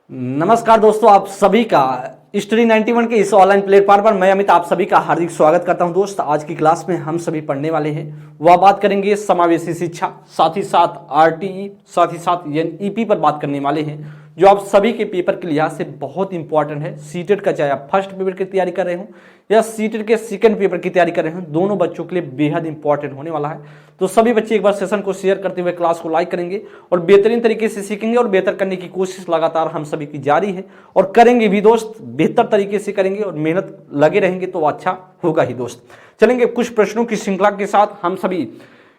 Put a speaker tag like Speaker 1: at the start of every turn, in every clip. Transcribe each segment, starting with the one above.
Speaker 1: नमस्कार दोस्तों, आप सभी का स्टडी 91 के इस ऑनलाइन प्लेटफॉर्म पर मैं अमित आप सभी का हार्दिक स्वागत करता हूं। दोस्त, आज की क्लास में हम सभी पढ़ने वाले हैं वह बात करेंगे समावेशी शिक्षा, साथ ही साथ आरटीई, साथ ही साथ एनईपी पर बात करने वाले हैं जो आप सभी के पेपर के लिहाज से बहुत इंपॉर्टेंट है। सीटेट का चाहे आप फर्स्ट पेपर की तैयारी कर रहे हो या सीटेट के सेकंड पेपर की तैयारी कर रहे हो, दोनों बच्चों के लिए बेहद इंपॉर्टेंट होने वाला है। तो सभी बच्चे एक बार सेशन को शेयर करते हुए क्लास को लाइक करेंगे और बेहतरीन तरीके से सीखेंगे और बेहतर करने की कोशिश लगातार हम सभी की जारी है और करेंगे भी दोस्त, बेहतर तरीके से करेंगे और मेहनत लगे रहेंगे तो अच्छा होगा ही दोस्त। चलेंगे कुछ प्रश्नों की श्रृंखला के साथ हम सभी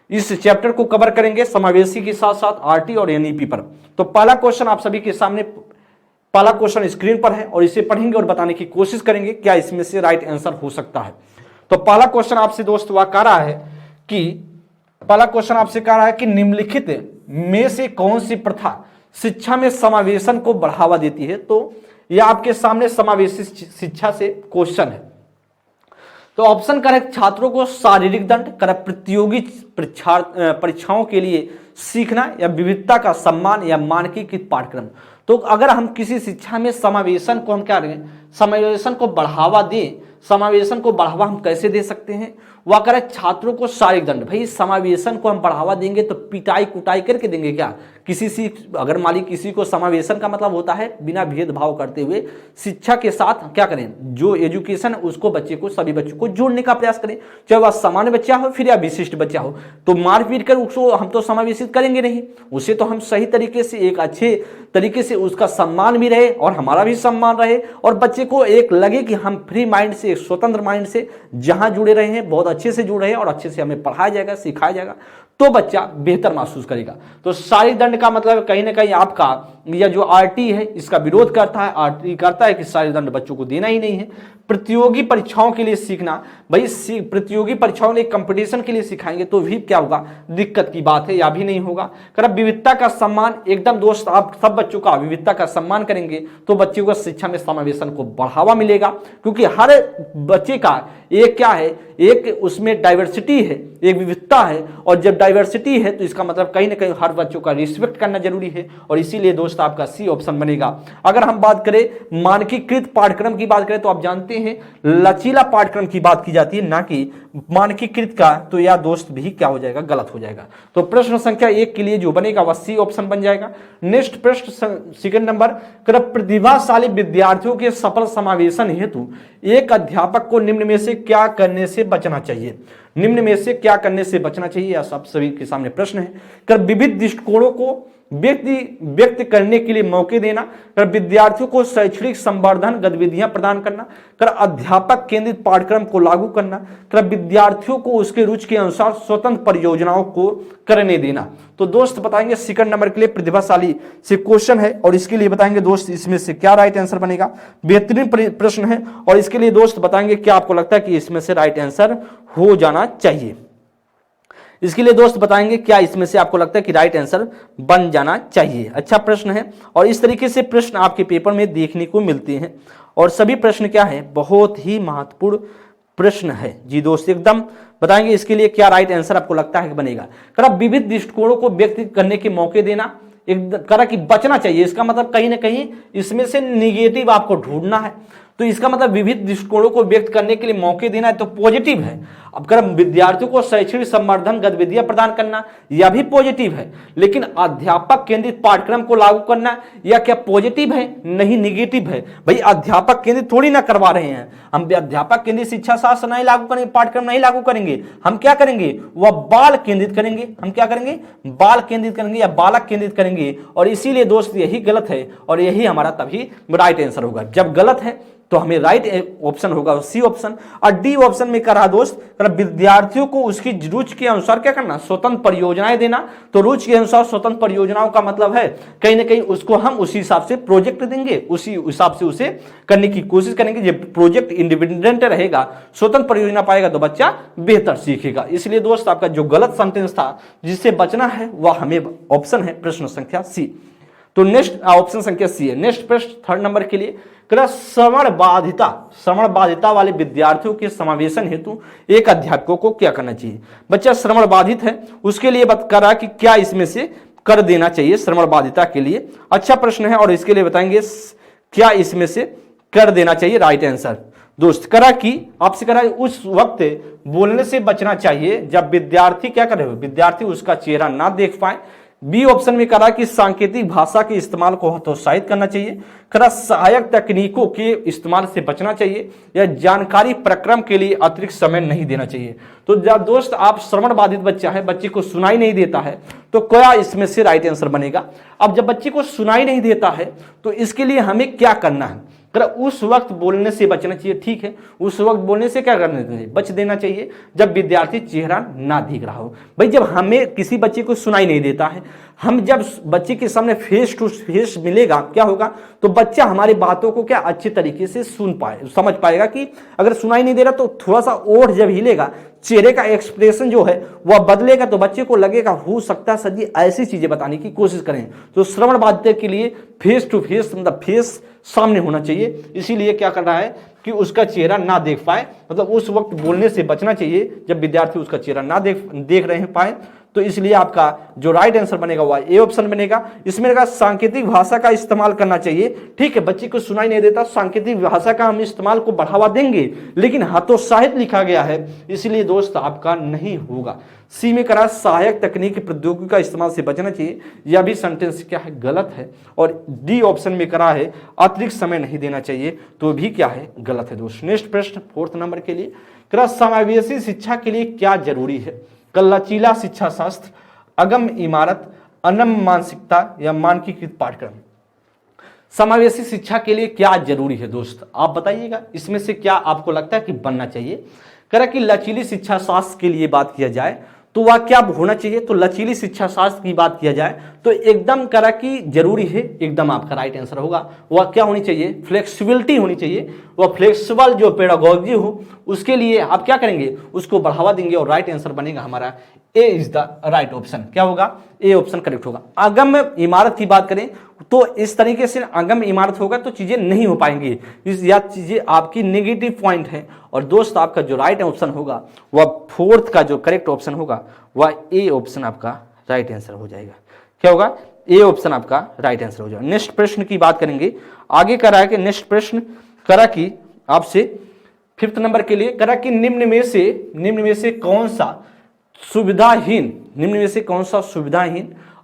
Speaker 1: इस चैप्टर को कवर करेंगे समावेशी के साथ साथ आरटी और एनईपी पर। तो पहला क्वेश्चन आप सभी के सामने, पहला क्वेश्चन स्क्रीन पर है और इसे पढ़ेंगे और बताने की कोशिश करेंगे क्या इसमें से राइट आंसर हो सकता है। तो पहला क्वेश्चन आपसे दोस्त वह कह रहा है कि पहला क्वेश्चन आपसे कह रहा है कि निम्नलिखित में से कौन सी प्रथा शिक्षा में समावेशन को बढ़ावा देती है। तो यह आपके सामने समावेशी शिक्षा से क्वेश्चन है। तो ऑप्शन करेक्ट, छात्रों को शारीरिक दंड, करेक्ट प्रतियोगी परीक्षाओं के लिए सीखना या विविधता का सम्मान या मानकीकृत पाठ्यक्रम। तो अगर हम किसी शिक्षा में समावेशन को हम क्या करें, समावेशन को बढ़ावा दें, समावेशन को बढ़ावा हम कैसे दे सकते हैं, वह करें छात्रों को शारीरिक दंड। भाई समावेशन को हम बढ़ावा देंगे तो पिटाई कुटाई करके देंगे क्या किसी से? अगर मान ली किसी को समावेशन का मतलब होता है बिना भेदभाव करते हुए शिक्षा के साथ क्या करें, जो एजुकेशन उसको बच्चे को, सभी बच्चों को जोड़ने का प्रयास करें, चाहे वह सामान्य बच्चा हो फिर या विशिष्ट बच्चा हो। तो मारपीट कर उसको हम तो समावेशित करेंगे नहीं, उसे तो हम सही तरीके से एक अच्छे तरीके से उसका सम्मान भी रहे और हमारा भी सम्मान रहे और बच्चे को एक लगे कि हम फ्री माइंड से, स्वतंत्र माइंड से जहां जुड़े रहे हैं, बहुत अच्छे से जुड़े हैं और अच्छे से हमें पढ़ाया जाएगा, सिखाया जाएगा, तो बच्चा बेहतर महसूस करेगा। तो शारीरिक दंड का मतलब कहीं ना कहीं आपका यह जो आरटी है इसका विरोध करता है। आरटी करता है कि शारीरिक दंड बच्चों को देना ही नहीं है। प्रतियोगी परीक्षाओं के लिए सीखना, भाई प्रतियोगी परीक्षाओं के कंपटीशन के लिए सिखाएंगे तो भी क्या होगा, दिक्कत की बात है, या भी नहीं होगा। कर विविधता का सम्मान, एकदम दोस्त आप सब बच्चों का विविधता का सम्मान करेंगे तो बच्चों को शिक्षा में समावेशन को बढ़ावा मिलेगा, क्योंकि हर बच्चे का एक क्या है, एक उसमें डाइवर्सिटी है, एक विविधता है और जब डाइवर्सिटी है तो इसका मतलब कहीं ना कहीं हर बच्चों का रिस्पेक्ट करना जरूरी है और इसीलिए दोस्त आपका सी ऑप्शन बनेगा। अगर हम बात करें मानकीकृत पाठ्यक्रम की बात करें तो आप जानते हैं लचीला पाठ्यक्रम की बात की जाती है, ना कि मानकीकृत का, तो यह दोस्त भी क्या हो जाएगा, गलत हो जाएगा। तो प्रश्न संख्या 1 के लिए जो बनेगा वह सी ऑप्शन बन जाएगा। नेक्स्ट प्रश्न सेकंड नंबर, प्रतिभाशाली विद्यार्थियों के सफल समावेशन हेतु एक अध्यापक को निम्न में से क्या करने से बचना चाहिए। निम्न में से क्या करने से बचना चाहिए, यह सब सभी के सामने प्रश्न है। कर विविध दृष्टिकोणों को व्यक्त करने के लिए मौके देना, कर विद्यार्थियों को शैक्षणिक संवर्धन गतिविधियां प्रदान करना, कर अध्यापक केंद्रित पाठ्यक्रम को लागू करना, कर विद्यार्थियों को उसके रुचि के अनुसार स्वतंत्र परियोजनाओं को करने देना। तो दोस्त बताएंगे सेकंड नंबर के लिए प्रतिभाशाली से क्वेश्चन है और इसके लिए बताएंगे दोस्त इसमें से क्या राइट आंसर बनेगा। बेहतरीन प्रश्न है और इसके लिए दोस्त बताएंगे क्या आपको लगता है कि इसमें से राइट आंसर हो जाना चाहिए। इसके लिए दोस्त बताएंगे क्या इसमें से आपको लगता है कि राइट आंसर बन जाना चाहिए। अच्छा प्रश्न है और इस तरीके से प्रश्न आपके पेपर में देखने को मिलते हैं और सभी प्रश्न क्या है, बहुत ही महत्वपूर्ण प्रश्न है जी दोस्त। एकदम बताएंगे इसके लिए क्या राइट आंसर आपको लगता है कि बनेगा। कर विविध दृष्टिकोणों को व्यक्त करने के मौके देना, एक करा कि बचना चाहिए, इसका मतलब कहीं ना कहीं इसमें से निगेटिव आपको ढूंढना है। तो इसका मतलब विविध दृष्टिकोणों को व्यक्त करने के लिए मौके देना है तो पॉजिटिव है। अब कर विद्यार्थियों को शैक्षणिक संवर्धन गतिविधियां प्रदान करना, यह भी पॉजिटिव है। लेकिन अध्यापक केंद्रित पाठ्यक्रम को लागू करना, यह क्या पॉजिटिव है, नहीं निगेटिव है। भाई अध्यापक केंद्रित थोड़ी ना करवा रहे हैं हम, अध्यापक केंद्रित शिक्षा शास्त्र नहीं लागू करेंगे, पाठ्यक्रम नहीं लागू करेंगे, हम क्या करेंगे, वह बाल केंद्रित करेंगे। हम क्या करेंगे, बाल केंद्रित करेंगे या बालक केंद्रित करेंगे। और इसीलिए दोस्त यही गलत है और यही हमारा तभी राइट आंसर होगा। जब गलत है तो हमें राइट ऑप्शन होगा सी ऑप्शन। और डी ऑप्शन में करा दोस्त, विद्यार्थियों को उसकी रुचि के अनुसार क्या करना, स्वतंत्र परियोजनाएं देना। तो रुचि के अनुसार स्वतंत्र परियोजनाओं का मतलब है कहीं ना कहीं उसको हम उसी हिसाब से प्रोजेक्ट देंगे, उसी हिसाब से उसे करने की कोशिश करेंगे। जब प्रोजेक्ट इंडिपेंडेंट रहेगा, स्वतंत्र परियोजना पाएगा तो बच्चा बेहतर सीखेगा। इसलिए दोस्त आपका जो गलत सेंटेंस था जिससे बचना है वह हमें ऑप्शन है प्रश्न संख्या सी। तो नेक्स्ट ऑप्शन संख्या सी है। नेक्स्ट प्रश्न थर्ड नंबर के लिए, श्रवण बाधिता वाले विद्यार्थियों के समावेशन हेतु एक अध्यापकों को क्या करना चाहिए। बच्चा श्रवण बाधित है, उसके लिए बात कर रहा कि क्या इसमें से कर देना चाहिए श्रवण बाधिता के लिए? अच्छा प्रश्न है और इसके लिए बताएंगे क्या इसमें से कर देना चाहिए राइट आंसर। दोस्त करा कि आपसे करा उस वक्त बोलने से बचना चाहिए जब विद्यार्थी क्या करे, विद्यार्थी उसका चेहरा ना देख पाए। बी ऑप्शन में करा कि सांकेतिक भाषा के इस्तेमाल को हतोत्साहित करना चाहिए। करा सहायक तकनीकों के इस्तेमाल से बचना चाहिए, या जानकारी प्रक्रम के लिए अतिरिक्त समय नहीं देना चाहिए। तो जब दोस्त आप श्रवण बाधित बच्चा है, बच्चे को सुनाई नहीं देता है, तो क्या इसमें से राइट आंसर बनेगा? अब जब बच्चे को सुनाई नहीं देता है तो इसके लिए हमें क्या करना है? उस वक्त बोलने से बचना चाहिए, ठीक है। उस वक्त बोलने से क्या करना चाहिए? बच देना चाहिए जब विद्यार्थी चेहरा ना दिख रहा हो। भाई जब हमें किसी बच्चे को सुनाई नहीं देता है, हम जब बच्चे के सामने फेस टू फेस मिलेगा क्या होगा, तो बच्चा हमारी बातों को क्या अच्छे तरीके से सुन पाए, समझ पाएगा। कि अगर सुनाई नहीं दे रहा तो थोड़ा सा ओठ जब हिलेगा, चेहरे का एक्सप्रेशन जो है वह बदलेगा, तो बच्चे को लगेगा हो सकता है सर जी ऐसी चीजें बताने की कोशिश करें। तो श्रवण बाधित के लिए फेस टू फेस मतलब फेस सामने होना चाहिए, इसीलिए क्या कर रहा है कि उसका चेहरा ना देख पाए, मतलब उस वक्त बोलने से बचना चाहिए जब विद्यार्थी उसका चेहरा ना देख रहे हैं पाए। तो इसलिए आपका जो राइट आंसर बनेगा वह ए ऑप्शन बनेगा। इसमें का सांकेतिक भाषा का इस्तेमाल करना चाहिए, ठीक है। बच्चे को सुनाई नहीं देता, सांकेतिक भाषा का हम इस्तेमाल को बढ़ावा देंगे, लेकिन हतोत्साहित लिखा गया है, इसलिए दोस्त आपका नहीं होगा। सी में करा सहायक तकनीकी प्रौद्योगिकी का इस्तेमाल से बचना चाहिए, यह भी सेंटेंस क्या है गलत है। और डी ऑप्शन में करा है अतिरिक्त समय नहीं देना चाहिए, तो भी क्या है गलत है दोस्त। नेक्स्ट प्रश्न 4th नंबर के लिए करा समावेशी शिक्षा के लिए क्या जरूरी है? लचीला शिक्षा शास्त्र, अगम इमारत, अनम मानसिकता या मानकीकृत पाठ्यक्रम। समावेशी शिक्षा के लिए क्या जरूरी है दोस्त, आप बताइएगा। इसमें से क्या आपको लगता है कि बनना चाहिए? करा कि लचीली शिक्षा शास्त्र के लिए बात किया जाए तो वह क्या होना चाहिए? तो लचीली शिक्षा शास्त्र की बात किया जाए तो एकदम करा कि जरूरी है, एकदम आपका राइट आंसर होगा। वह क्या होनी चाहिए? फ्लेक्सिबिलिटी होनी चाहिए। वह फ्लेक्सिबल जो पेडागोजी हो उसके लिए आप क्या करेंगे? उसको बढ़ावा देंगे, और राइट आंसर बनेगा हमारा ए इज द राइट ऑप्शन। क्या होगा? ए ऑप्शन करेक्ट होगा। अगम इमारत की बात करें तो इस तरीके से अगम इमारत होगा तो चीजें नहीं हो पाएंगी, या चीजें आपकी नेगेटिव पॉइंट है। और दोस्त आपका जो राइट ऑप्शन होगा वह 4th का जो करेक्ट ऑप्शन होगा वह ए ऑप्शन आपका राइट आंसर हो जाएगा। क्या होगा? ए ऑप्शन आपका राइट आंसर हो जाएगा। नेक्स्ट प्रश्न की बात करेंगे, आगे करा है कि नेक्स्ट प्रश्न करा कि आपसे 5th नंबर के लिए करा कि निम्न में से कौन सा सुविधाहीन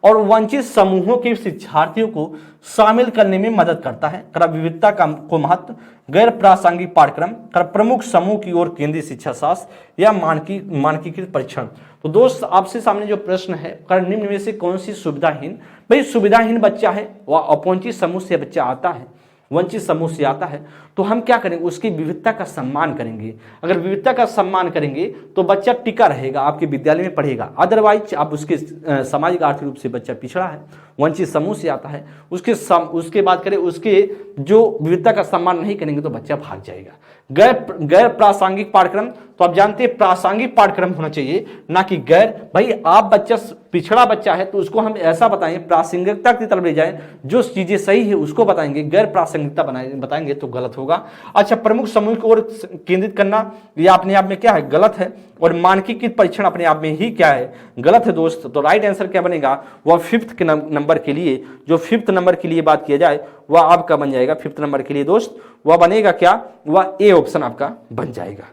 Speaker 1: और वंचित समूहों के शिक्षार्थियों को शामिल करने में मदद करता है? करा विविधता को महत्व, गैर प्रासंगिक पाठ्यक्रम, करा प्रमुख समूह की ओर केंद्रीय शिक्षा शास्त्र या मानकीकृत परीक्षण। तो दोस्त आपसे सामने जो प्रश्न है, करा निम्न में से कौन सी सुविधाहीन? भाई सुविधाहीन बच्चा है वह अपवंचित समूह से बच्चा आता है, वंचित समूह से आता है, तो हम क्या करेंगे? उसकी विविधता का सम्मान करेंगे। अगर विविधता का सम्मान करेंगे तो बच्चा टिका रहेगा, आपके विद्यालय में पढ़ेगा। अदरवाइज आप उसके सामाजिक आर्थिक रूप से बच्चा पिछड़ा है, वंचित समूह से आता है, उसके बात करें उसके जो विविधता का सम्मान नहीं करेंगे तो बच्चा भाग जाएगा। गैर प्रासंगिक पाठ्यक्रम, तो आप जानते हैं प्रासंगिक पाठ्यक्रम होना चाहिए, ना कि गैर। भाई आप बच्चा पिछड़ा बच्चा है तो उसको हम ऐसा बताएंगे, प्रासंगिकता की तरफ ले जाएं, जो चीजें सही है उसको बताएंगे, गैर प्रासंगिकता बताएंगे तो गलत होगा। अच्छा, प्रमुख समूह की ओर केंद्रित करना यह अपने आप में क्या है? गलत है। और मानकीकृत परीक्षण अपने आप में ही क्या है? गलत है दोस्त। तो राइट आंसर क्या बनेगा? वह 5th नंबर के लिए, जो 5th नंबर के लिए बात किया जाए वह आपका बन जाएगा 5th नंबर के लिए दोस्त, वह बनेगा क्या? वह ए ऑप्शन आपका बन जाएगा।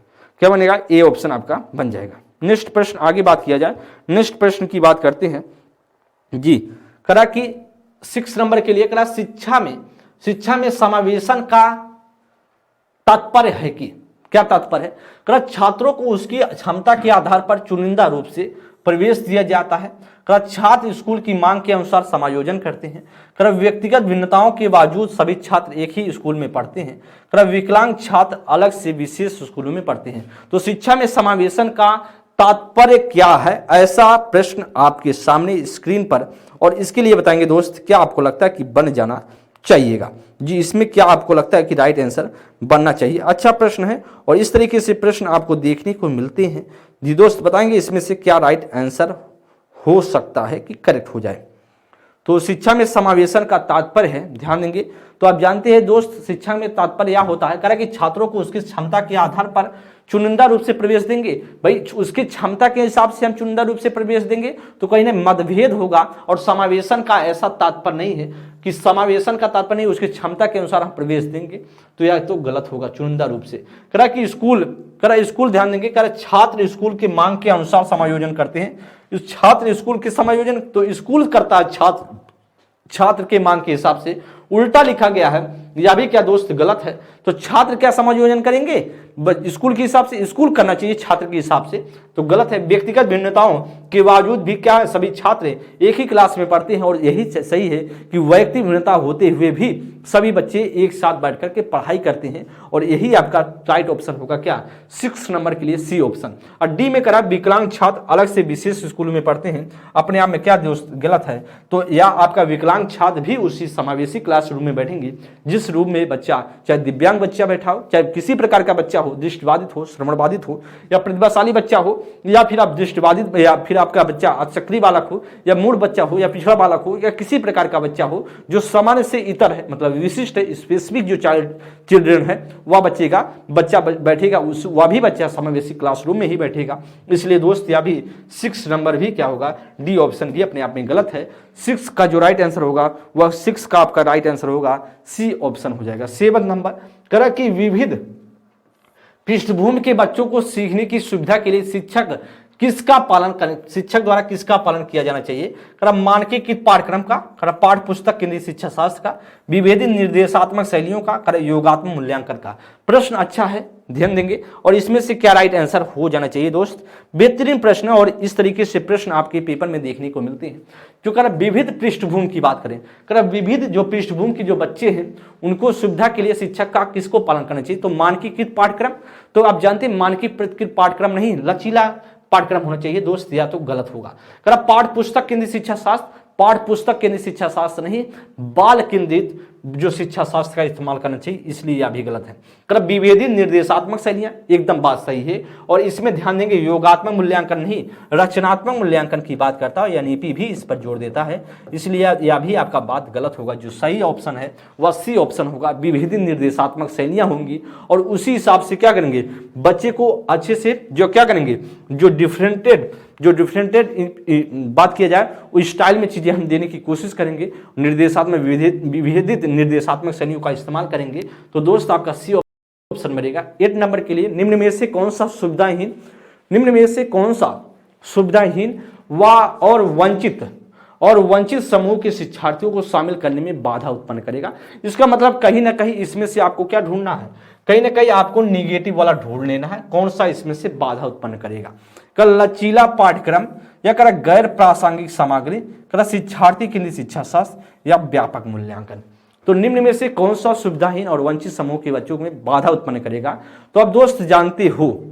Speaker 1: क्या बनेगा? ए ऑप्शन आपका बन जाएगा। नेक्स्ट प्रश्न आगे बात किया जाए, नेक्स्ट प्रश्न की बात करते हैं जी। करा कि 6 नंबर के लिए करा शिक्षा में समावेशन का तात्पर्य है कि क्या तात्पर्य है? करा छात्रों को उसकी क्षमता के आधार पर चुनिंदा रूप से प्रवेश दिया जाता है। करा छात्र स्कूल की मांग के अनुसार समायोजन करते हैं। करा व्यक्तिगत भिन्नताओं के बावजूद सभी छात्र एक ही स्कूल में पढ़ते हैं। करा विकलांग छात्र अलग से विशेष स्कूलों में पढ़ते हैं। तो शिक्षा में समावेशन का तात्पर्य क्या है? ऐसा प्रश्न आपके सामने स्क्रीन पर, और इसके लिए बताएंगे दोस्त क्या आपको लगता है कि बन जाना चाहिएगा जी। इसमें क्या आपको लगता है कि राइट आंसर बनना चाहिए? अच्छा प्रश्न है और इस तरीके से प्रश्न आपको देखने को मिलते हैं जी दोस्त। बताएंगे इसमें से क्या राइट आंसर हो सकता है कि करेक्ट हो जाए। तो शिक्षा में समावेशन का तात्पर्य है, ध्यान देंगे तो आप जानते हैं दोस्त, शिक्षा में तात्पर्य यह होता है करा कि छात्रों को उसकी क्षमता के आधार पर चुनिंदा रूप से प्रवेश देंगे। भाई उसकी क्षमता के हिसाब से हम चुनिंदा रूप से प्रवेश देंगे तो कहीं ना मतभेद होगा। और समावेशन का ऐसा तात्पर्य नहीं है कि समावेशन का तात्पर्य नहीं उसकी क्षमता के अनुसार हम प्रवेश देंगे, तो यह तो गलत होगा चुनिंदा रूप से। करा कि स्कूल ध्यान देंगे, करा छात्र स्कूल की मांग के अनुसार समायोजन करते हैं। इस छात्र स्कूल के समायोजन तो स्कूल करता है छात्र के मांग के हिसाब से, उल्टा लिखा गया है, यह भी क्या दोस्त गलत है। तो छात्र क्या समायोजन करेंगे, स्कूल के हिसाब से स्कूल करना चाहिए छात्र के हिसाब से, तो गलत है। व्यक्तिगत भिन्नताओं के बावजूद भी क्या है, सभी छात्र एक ही क्लास में पढ़ते हैं और यही सही है कि वैयक्तिक भिन्नता होते हुए भी सभी बच्चे एक साथ बैठ करके पढ़ाई करते हैं, और यही आपका राइट ऑप्शन होगा क्या, 6 नंबर के लिए सी ऑप्शन। और डी में करा विकलांग छात्र अलग से विशेष स्कूल में पढ़ते हैं, अपने आप में क्या दोस्त गलत है। तो या आपका विकलांग छात्र भी उसी समावेशी क्लासरूम में बैठेंगे जिस रूम में बच्चा, चाहे दिव्यांग बच्चा बैठा हो, चाहे किसी प्रकार का बच्चा हो, दृष्टिबाधित हो, श्रवणबाधित हो, या प्रतिभाशाली बच्चा हो, या फिर आप दृष्टिबाधित, या फिर आपका बच्चा सक्रिय बालक हो, या मूढ़ बच्चा हो, या पिछड़ा बालक हो, या किसी प्रकार का बच्चा हो जो सामान्य से इतर है, मतलब विशिष्ट है, स्पेसिफिक जो चिल्ड्रन है, वह बच्चा बैठेगा, वह भी बच्चा समावेशी क्लासरूम में ही बैठेगा। इसलिए दोस्त यह भी 6 नंबर भी क्या होगा, डी ऑप्शन भी अपने आप में गलत है। 6 का जो राइट आंसर होगा वह 6 का आपका राइट आंसर होगा सी ऑप्शन हो जाएगा। 7 नंबर करा कि विविध पृष्ठभूमि के बच्चों को सीखने की सुविधा के लिए शिक्षक द्वारा किसका पालन किया जाना चाहिए। करा मानकीकृत पाठ्यक्रम का, करा पाठ्य पुस्तक केंद्रीय शिक्षा शास्त्र का, विभेदित निर्देशात्मक शैलियों का, करा योगात्मक मूल्यांकन का। प्रश्न अच्छा है, ध्यान देंगे, और इसमें से क्या राइट आंसर हो जाना चाहिए दोस्त, बेहतरीन प्रश्न। और इस तरीके से प्रश्न आपके पेपर में देखने को मिलते हैं। जो करा विविध पृष्ठभूमि की बात करें, करा विविध जो पृष्ठभूमि के जो बच्चे हैं उनको सुविधा के लिए शिक्षक का किसको पालन करना चाहिए, तो मानकीकृत पाठ्यक्रम। तो आप जानते हैं मानकीकृत पाठ्यक्रम नहीं, लचीला पाठ्यक्रम होना चाहिए दोस्त, या तो गलत होगा। करा पाठ्य पुस्तक केंद्रित शिक्षा शास्त्र, पाठ्य पुस्तक केंद्रित शिक्षा शास्त्र नहीं, बाल केंद्रित जो शिक्षा शास्त्र का इस्तेमाल करना चाहिए, इसलिए यह भी गलत है। करा विभेदित निर्देशात्मक शैलियां, एकदम बात सही है। और इसमें ध्यान देंगे योगात्मक मूल्यांकन नहीं, रचनात्मक मूल्यांकन की बात करता है, यानी एनईपी भी इस पर जोर देता है, इसलिए यह भी आपका बात गलत होगा। जो सही ऑप्शन है वह सी ऑप्शन होगा, विभेदित निर्देशात्मक शैलियां होंगी और उसी हिसाब से क्या करेंगे, बच्चे को अच्छे से जो क्या करेंगे, जो डिफरेंटेड बात किया जाए उस स्टाइल में चीजें हम देने की कोशिश करेंगे, निर्देशात्मक विभेदित निर्देशात्मक शैलियों का इस्तेमाल करेंगे। तो दोस्त आपका सी ऑप्शन मिलेगा। 8 नंबर के लिए निम्न में से कौन सा सुविधाहीन और वंचित समूह के शिक्षार्थियों को शामिल करने में बाधा उत्पन्न करेगा। इसका मतलब कहीं ना कहीं इसमें से आपको क्या ढूंढना है, कहीं ना कहीं आपको निगेटिव वाला ढूंढ लेना है, कौन सा इसमें से बाधा उत्पन्न करेगा। कल लचीला पाठ्यक्रम, या करा गैर प्रासंगिक सामग्री, करा शिक्षार्थी केंद्रित शिक्षा शास्त्र, या व्यापक मूल्यांकन। तो निम्न में से कौन सा सुविधाहीन और वंचित समूह के बच्चों में बाधा उत्पन्न करेगा। तो आप दोस्त जानते हो,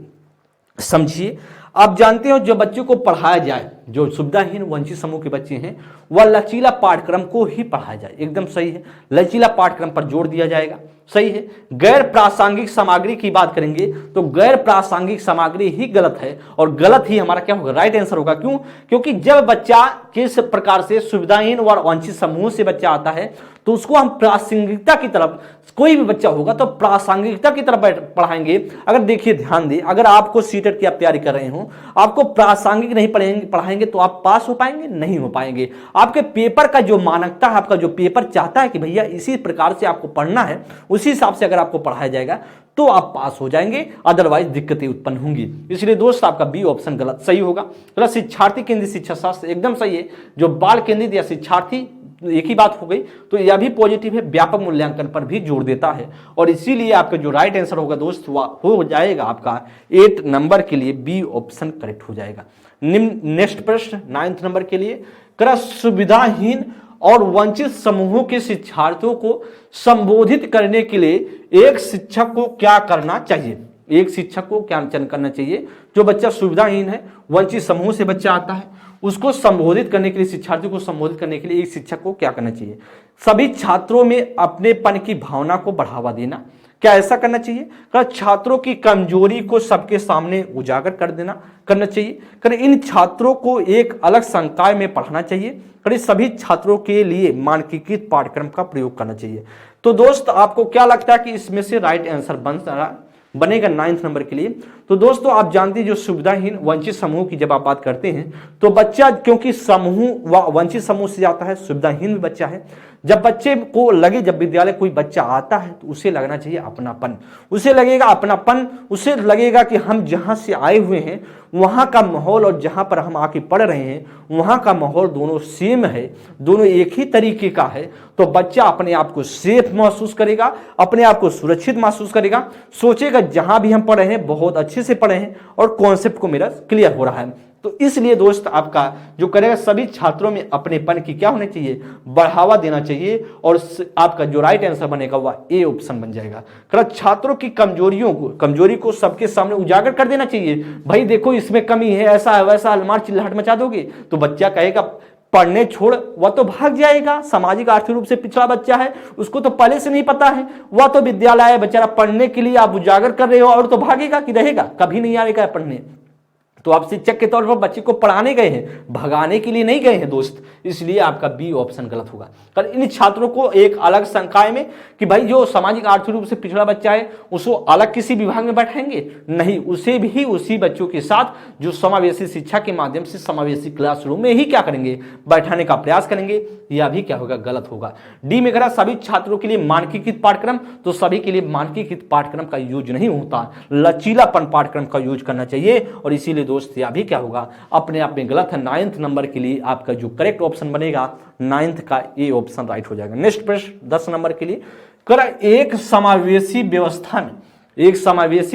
Speaker 1: समझिए, आप जानते हो जो बच्चों को पढ़ाया जाए, जो सुविधाहीन वंचित समूह के बच्चे हैं, वह लचीला पाठ्यक्रम को ही पढ़ाया जाए, एकदम सही है, लचीला पाठ्यक्रम पर जोर दिया जाएगा, सही है। गैर प्रासंगिक सामग्री की बात करेंगे तो गैर प्रासंगिक सामग्री ही गलत है, और गलत ही हमारा क्या होगा, राइट आंसर होगा। क्यों, क्योंकि जब बच्चा किस प्रकार से सुविधाहीन और वंचित समूह से बच्चा आता है तो उसको हम प्रासंगिकता की तरफ, कोई भी बच्चा होगा तो प्रासंगिकता की तरफ पढ़ाएंगे। अगर देखिए ध्यान दें, अगर आपको सीटेट की आप तैयारी कर रहे हो, आपको प्रासंगिक नहीं पढ़ाएंगे तो आप पास हो पाएंगे, नहीं हो पाएंगे। आपके पेपर का जो मानकता है, आपका जो पेपर चाहता है कि भैया इसी प्रकार से आपको पढ़ना है, उसी हिसाब से अगर आपको पढ़ाया जाएगा तो आप पास हो जाएंगे, अदरवाइज दिक्कतें उत्पन्न होंगी। इसलिए दोस्त आपका बी ऑप्शन गलत सही होगा। तो शिक्षार्थी केंद्रित शिक्षा शास्त्र एकदम सही है, जो बाल केंद्रित या शिक्षार्थी एक ही बात हो गई, तो यह भी पॉजिटिव है, व्यापक मूल्यांकन पर भी जोर देता है, और इसीलिए आपका जो राइट आंसर होगा दोस्त हो जाएगा आपका 8 नंबर के लिए बी ऑप्शन करेक्ट हो जाएगा। नेक्स्ट प्रश्न 9 नंबर के लिए, करा सुविधाहीन और वंचित समूहों के शिक्षार्थियों को संबोधित करने के लिए एक शिक्षक को क्या करना चाहिए। एक शिक्षक को क्या करना चाहिए, जो बच्चा सुविधाहीन है, वंचित समूह से बच्चा आता है, उसको संबोधित करने के लिए, शिक्षार्थियों को संबोधित करने के लिए एक शिक्षक को क्या करना चाहिए। सभी छात्रों में अपनेपन की भावना को बढ़ावा देना, क्या ऐसा करना चाहिए? छात्रों की कमजोरी को सबके सामने उजागर करना चाहिए। इन छात्रों को एक अलग संकाय में पढ़ाना चाहिए। सभी छात्रों के लिए मानकीकृत पाठ्यक्रम का प्रयोग करना चाहिए। तो दोस्त आपको क्या लगता है कि इसमें से राइट आंसर बनेगा 9th नंबर के लिए? तो दोस्तों आप जानते हैं जो सुविधाहीन वंचित समूह की जब आप बात करते हैं तो बच्चा, क्योंकि समूह वंचित समूह से आता है, सुविधाहीन भी बच्चा है, जब बच्चे को लगे, जब विद्यालय कोई बच्चा आता है तो उसे लगना चाहिए अपनापन, उसे लगेगा अपनापन, उसे लगेगा कि हम जहां से आए हुए हैं वहां का माहौल और जहां पर हम आके पढ़ रहे हैं वहां का माहौल दोनों सेम है, दोनों एक ही तरीके का है। तो बच्चा अपने आप को सेफ महसूस करेगा, अपने आप को सुरक्षित महसूस करेगा, सोचेगा जहां भी हम पढ़े हैं बहुत अच्छे से पढ़े हैं और कॉन्सेप्ट को मेरा क्लियर हो रहा है। तो इसलिए दोस्त आपका जो करेगा सभी छात्रों में अपनेपन की क्या होना चाहिए, बढ़ावा देना चाहिए और आपका जो राइट आंसर बनेगा वह ए ऑप्शन बन जाएगा। छात्रों की कमजोरी को सबके सामने उजागर कर देना चाहिए। भाई देखो इसमें कमी है, ऐसा है वैसा, अलमार चिल्लाहट मचा दोगे तो बच्चा कहेगा पढ़ने छोड़, वह तो भाग जाएगा। सामाजिक आर्थिक रूप से पिछड़ा बच्चा है, उसको तो पहले से नहीं पता है, वह तो विद्यालय है बेचारा पढ़ने के लिए, आप उजागर कर रहे हो और तो भागेगा कि रहेगा, कभी नहीं आएगा पढ़ने। तो आप शिक्षक के तौर पर बच्चे को पढ़ाने गए हैं, भगाने के लिए नहीं गए हैं दोस्त, इसलिए आपका बी ऑप्शन गलत होगा। पर इन छात्रों को एक अलग संकाय में कि भाई जो सामाजिक आर्थिक रूप से पिछड़ा बच्चा है उसको अलग किसी विभाग में बैठाएंगे, नहीं, उसे भी उसी बच्चों के साथ जो समावेशी शिक्षा के माध्यम से समावेशी क्लासरूम में ही क्या करेंगे, बैठाने का प्रयास करेंगे। यह भी क्या होगा, गलत होगा। डी में कहा सभी छात्रों के लिए मानकीकृत पाठ्यक्रम, तो सभी के लिए मानकीकृत पाठ्यक्रम का यूज नहीं होता, लचीलापन पाठ्यक्रम का यूज करना चाहिए और इसीलिए दोस्त यह भी क्या होगा, अपने आप में गलत है। 9th नंबर के लिए आपका जो करेक्ट ऑप्शन बनेगा 9th का ए ऑप्शन राइट हो जाएगा। नेक्स्ट प्रश्न 10 नंबर के लिए करा एक समावेशी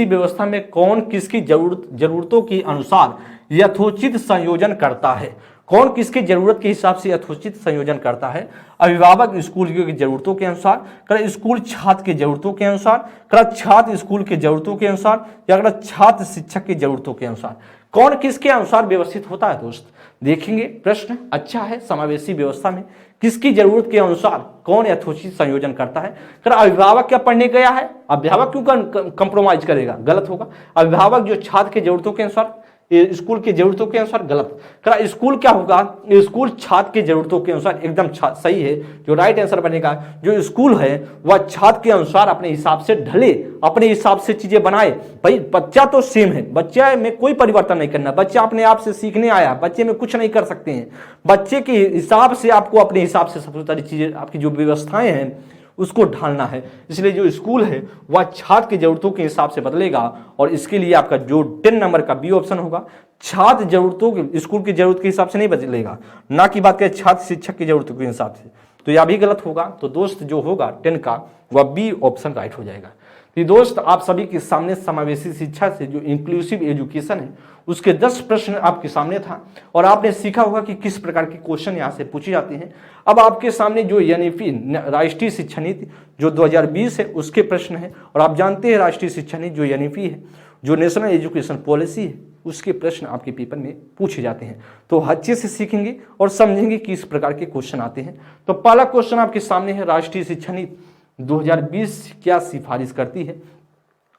Speaker 1: व्यवस्था में कौन किसकी जरूरतों के अनुसार यथोचित संयोजन करता है? कौन किसकी जरूरत के हिसाब से यथोचित संयोजन करता है? अभिभावक स्कूल की जरूरतों के अनुसार, कर स्कूल छात्र की जरूरतों के अनुसार, कर छात्र स्कूल की जरूरतों के अनुसार, या कर छात्र शिक्षक की जरूरतों के अनुसार। कौन किसके अनुसार व्यवस्थित होता है दोस्त? देखेंगे प्रश्न अच्छा है। समावेशी व्यवस्था में किसकी जरूरत के अनुसार कौन यथोचित संयोजन करता है? कर अभिभावक क्या पढ़ने गया है, अभिभावक क्यों कंप्रोमाइज करेगा, गलत होगा। अभिभावक जो छात्र के जरूरतों के अनुसार, स्कूल की जरूरतों के अनुसार, गलत। करा स्कूल क्या होगा, स्कूल छात्र की जरूरतों के अनुसार, एकदम सही है। जो राइट आंसर बनेगा, जो स्कूल है वह छात्र के अनुसार अपने हिसाब से ढले, अपने हिसाब से चीजें बनाए। भाई बच्चा तो सेम है, बच्चे में कोई परिवर्तन नहीं करना, बच्चा अपने आप से सीखने आया, बच्चे में कुछ नहीं कर सकते हैं। बच्चे के हिसाब से आपको अपने हिसाब से सबसे सारी चीजें, आपकी जो व्यवस्थाएं हैं उसको ढालना है। इसलिए जो स्कूल है वह छात्र की जरूरतों के हिसाब से बदलेगा और इसके लिए आपका जो 10 नंबर का बी ऑप्शन होगा, छात्र जरूरतों की, स्कूल की जरूरत के हिसाब से नहीं बदलेगा, ना की बात करें छात्र शिक्षक की जरूरतों के हिसाब से, तो यह भी गलत होगा। तो दोस्त जो होगा 10 का वह बी ऑप्शन राइट हो जाएगा। तो दोस्त आप सभी के सामने समावेशी शिक्षा से जो इंक्लूसिव एजुकेशन है उसके 10 प्रश्न आपके सामने था और आपने सीखा होगा कि किस प्रकार के क्वेश्चन यहाँ से पूछे जाते हैं। अब आपके सामने जो एनईपी राष्ट्रीय शिक्षा नीति जो 2020 है उसके प्रश्न है और आप जानते हैं राष्ट्रीय शिक्षा नीति जो एनईपी है, जो नेशनल एजुकेशन पॉलिसी है, उसके प्रश्न आपके पेपर में पूछे जाते हैं। तो अच्छे से सीखेंगे और समझेंगे कि इस प्रकार के क्वेश्चन आते हैं। तो पहला क्वेश्चन आपके सामने है, राष्ट्रीय शिक्षा नीति 2020 क्या सिफारिश करती है?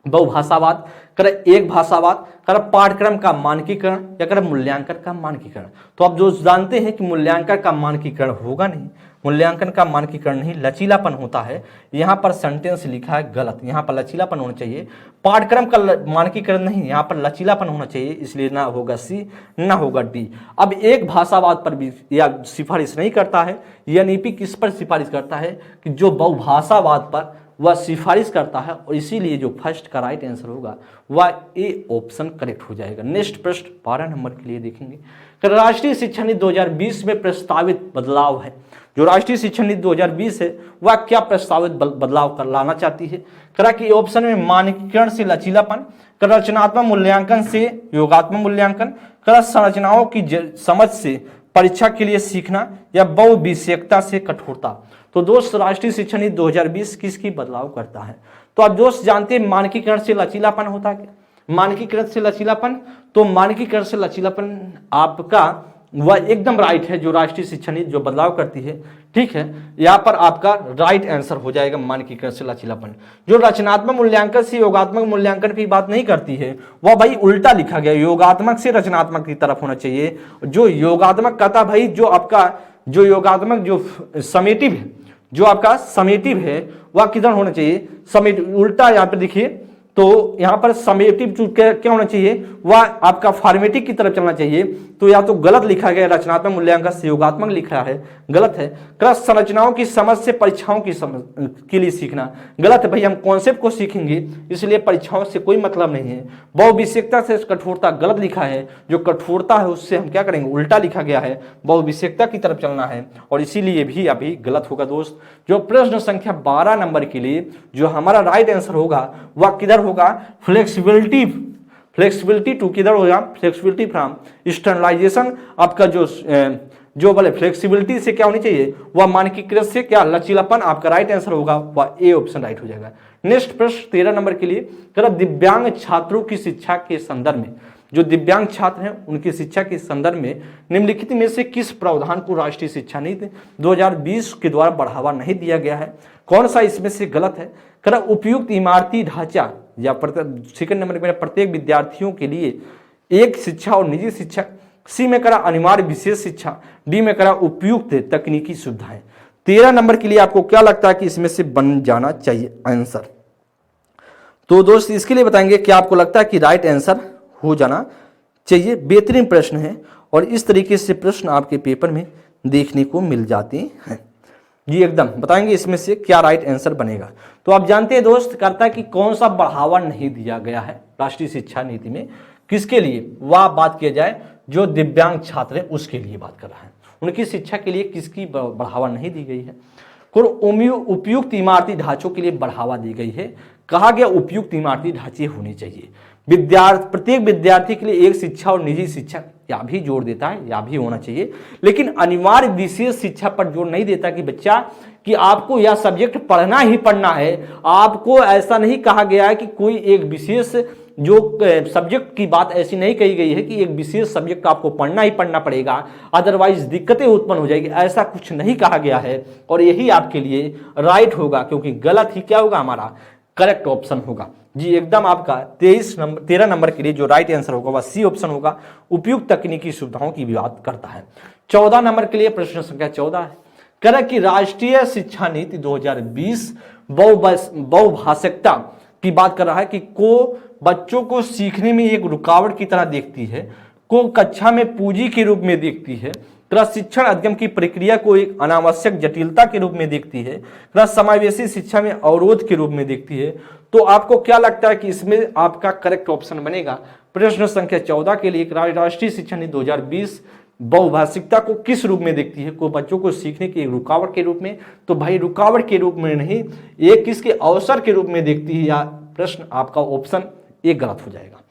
Speaker 1: बहुभाषावाद, कर एक भाषावाद, कर पाठ्यक्रम का मानकीकरण, या कर मूल्यांकन का मानकीकरण। तो आप जो जानते हैं कि मूल्यांकन का मानकीकरण होगा नहीं, मूल्यांकन का मानकीकरण नहीं, लचीलापन होता है। यहाँ पर सेंटेंस लिखा है गलत, यहाँ पर लचीलापन होना चाहिए। पाठ्यक्रम का मानकीकरण नहीं, यहाँ पर लचीलापन होना चाहिए, इसलिए ना होगा सी ना होगा डी। अब एक भाषावाद पर भी या सिफारिश नहीं करता है, एनईपी किस पर सिफारिश करता है कि जो बहुभाषावाद पर वह सिफारिश करता है और इसीलिए जो फर्स्ट का राइट आंसर होगा वह ए ऑप्शन करेक्ट हो जाएगा। नेक्स्ट प्रश्न 12 नंबर के लिए देखेंगे, तो राष्ट्रीय शिक्षा नीति 2020 में प्रस्तावित बदलाव है। जो राष्ट्रीय शिक्षा नीति 2020 है वह क्या प्रस्तावित बदलाव कर लाना चाहती है? करा कि ऑप्शन में मानकीकरण से लचीलापन, कर रचनात्मक मूल्यांकन से योगात्मक मूल्यांकन, कर संरचनाओं की समझ से परीक्षा के लिए सीखना, या बहुविषयकता से कठोरता। तो दोस्त राष्ट्रीय शिक्षा नीति 2020 किसकी बदलाव करता है? तो आप दोस्त जानते हैं मानकीकरण से लचीलापन होता है क्या? मानकीकरण से लचीलापन, तो मानकीकरण से लचीलापन आपका वह एकदम राइट है। जो राष्ट्रीय शिक्षा नीति जो बदलाव करती है, ठीक है, यहाँ पर आपका राइट आंसर हो जाएगा मानकीकरण से लचीलापन। जो रचनात्मक मूल्यांकन से योगात्मक मूल्यांकन की बात नहीं करती है, वह भाई उल्टा लिखा गया, योगात्मक से रचनात्मक की तरफ होना चाहिए। जो योगात्मक कहता भाई, जो आपका जो योगात्मक जो समेटिव है, जो आपका समेटिव है वह किधर होना चाहिए, समेटिव उल्टा। यहाँ पे देखिए तो यहाँ पर समेटिव क्या होना चाहिए, वह आपका फॉर्मेटिव की तरफ चलना चाहिए। तो या तो गलत लिखा गया, रचनात्मक मूल्यांकन से योगात्मक लिखा है, गलत है। क्रम संरचनाओं की समझ से परीक्षाओं की समझ के लिए सीखना, गलत है भाई। हम कॉन्सेप्ट को सीखेंगे, इसलिए परीक्षाओं से कोई मतलब नहीं है। बहुविषयकता से कठोरता, गलत लिखा है। जो कठोरता है उससे हम क्या करेंगे, उल्टा लिखा गया है, बहुविषयकता की तरफ चलना है, और इसीलिए भी अभी गलत होगा दोस्त। जो प्रश्न संख्या 12 नंबर के लिए जो हमारा राइट आंसर होगा वह किधर होगा, फ्लेक्सिबिलिटी टू किधर होगा, फ्लेक्सिबिलिटी फ्रॉम स्टैंडर्डाइजेशन। आपका जो बोले फ्लेक्सिबिलिटी से क्या होनी चाहिए, वह मानकीकृत से क्या, लचीलापन। आपका राइट आंसर होगा वह ए ऑप्शन राइट हो जाएगा। नेक्स्ट प्रश्न 13 नंबर के लिए, दिव्यांग छात्रों की शिक्षा के संदर्भ में, जो दिव्यांग छात्र हैं उनकी शिक्षा के संदर्भ में निम्नलिखित में से किस प्रावधान को राष्ट्रीय शिक्षा नीति 2020 के द्वारा बढ़ावा नहीं दिया गया है, कौन सा इसमें से गलत है। उपयुक्त इमारती ढांचा, या सेकंड नंबर में प्रत्येक विद्यार्थियों के लिए एक शिक्षा और निजी शिक्षा, सी में करा अनिवार्य विशेष शिक्षा, डी में करा उपयुक्त तकनीकी सुविधाएं। 13 नंबर के लिए आपको क्या लगता है कि इसमें से बन जाना चाहिए आंसर। तो दोस्त इसके लिए बताएंगे कि आपको लगता है कि राइट आंसर हो जाना चाहिए। बेहतरीन प्रश्न है और इस तरीके से प्रश्न आपके पेपर में देखने को मिल जाते हैं। जी एकदम बताएंगे इसमें से क्या राइट आंसर बनेगा। तो आप जानते हैं दोस्त, करता है कि कौन सा बढ़ावा नहीं दिया गया है राष्ट्रीय शिक्षा नीति में, किसके लिए, वह बात किया जाए जो दिव्यांग छात्र है उसके लिए बात कर रहा है, उनकी शिक्षा के लिए किसकी बढ़ावा नहीं दी गई है। उपयुक्त इमारती ढांचों के लिए बढ़ावा दी गई है। कहा गया उपयुक्त इमारती ढांचे होने चाहिए। प्रत्येक विद्यार्थी के लिए एक शिक्षा और निजी शिक्षा, या भी जोर देता है, या भी होना चाहिए, लेकिन अनिवार्य विशेष शिक्षा पर जोर नहीं देता कि बच्चा कि आपको यह सब्जेक्ट पढ़ना ही पढ़ना है। आपको ऐसा नहीं कहा गया है कि कोई एक विशेष जो सब्जेक्ट की बात ऐसी नहीं कही गई है कि एक विशेष सब्जेक्ट आपको पढ़ना ही पढ़ना पड़ेगा, अदरवाइज दिक्कतें उत्पन्न हो जाएगी, ऐसा कुछ नहीं कहा गया है। और यही आपके लिए राइट होगा, क्योंकि गलत ही क्या होगा, हमारा करेक्ट ऑप्शन होगा। जी एकदम आपका 13 नंबर के लिए जो राइट आंसर होगा वह सी ऑप्शन होगा, उपयुक्त तकनीकी सुविधाओं की बात करता है। 14 नंबर के लिए प्रश्न संख्या 14 है, कह कि राष्ट्रीय शिक्षा नीति 2020 बहुभाषिकता की बात कर रहा है कि को बच्चों को सीखने में एक रुकावट की तरह देखती है, को कक्षा में पूंजी के रूप में देखती है, शिक्षण अध्ययन की प्रक्रिया को एक अनावश्यक जटिलता के रूप में देखती है, समावेशी शिक्षा में अवरोध के रूप में देखती है। तो आपको क्या लगता है कि इसमें आपका करेक्ट ऑप्शन बनेगा। प्रश्न संख्या 14 के लिए राष्ट्रीय शिक्षा नीति 2020 बहुभाषिकता को किस रूप में देखती है, को बच्चों को सीखने की एक रुकावट के रूप में, तो भाई रुकावट के रूप में नहीं, एक किसके अवसर के रूप में देखती है, या प्रश्न आपका ऑप्शन एक गलत हो जाएगा।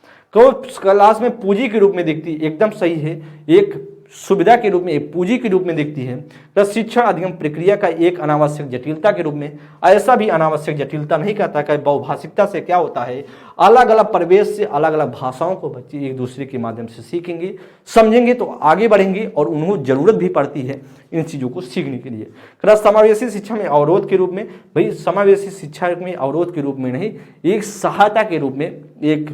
Speaker 1: क्लास में पूंजी के रूप में देखती है, एकदम सही है, एक सुविधा के रूप में, एक पूंजी के रूप में देखती है। शिक्षण अध्ययन प्रक्रिया का एक अनावश्यक जटिलता के रूप में, ऐसा भी अनावश्यक जटिलता नहीं कहता कि बहुभाषिकता से क्या होता है, अलग अलग परिवेश से अलग अलग भाषाओं को बच्चे एक दूसरे के माध्यम से सीखेंगे, समझेंगे तो आगे बढ़ेंगे, और उन्हें जरूरत भी पड़ती है इन चीजों को सीखने के लिए। समावेशी शिक्षा में अवरोध के रूप में, भाई समावेशी शिक्षा में अवरोध के रूप में नहीं, एक सहायता के रूप में, एक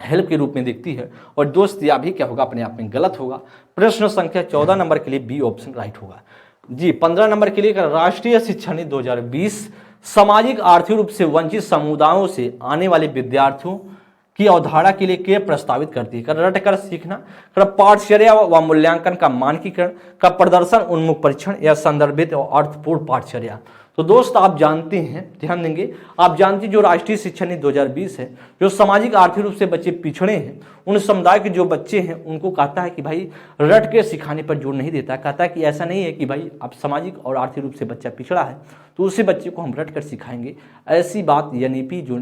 Speaker 1: हेल्प के रूप में देखती है। और दोस्त यह भी क्या होगा, अपने आप में गलत होगा। प्रश्न संख्या 14 नंबर के लिए बी ऑप्शन राइट होगा। जी 15 नंबर के लिए राष्ट्रीय शिक्षा नीति 2020 सामाजिक आर्थिक रूप से वंचित समुदायों से आने वाले विद्यार्थियों की अवधारणा के लिए क्या प्रस्तावित करती है। रट कर सीखना, पाठचर्या व मूल्यांकन का मानकीकरण, का प्रदर्शन उन्मुख परीक्षण, या संदर्भित और अर्थपूर्ण पाठचर्या। तो दोस्त आप जानते हैं, ध्यान देंगे, आप जानते हैं जो राष्ट्रीय शिक्षा नीति 2020 है, जो सामाजिक आर्थिक रूप से बच्चे पिछड़े हैं, उन समुदाय के जो बच्चे हैं उनको कहता है कि भाई रट के सिखाने पर जोर नहीं देता। कहता है कि ऐसा नहीं है कि भाई अब सामाजिक और आर्थिक रूप से बच्चा पिछड़ा है तो उसी बच्चे को हम रट कर सिखाएंगे, ऐसी बात एनईपी जो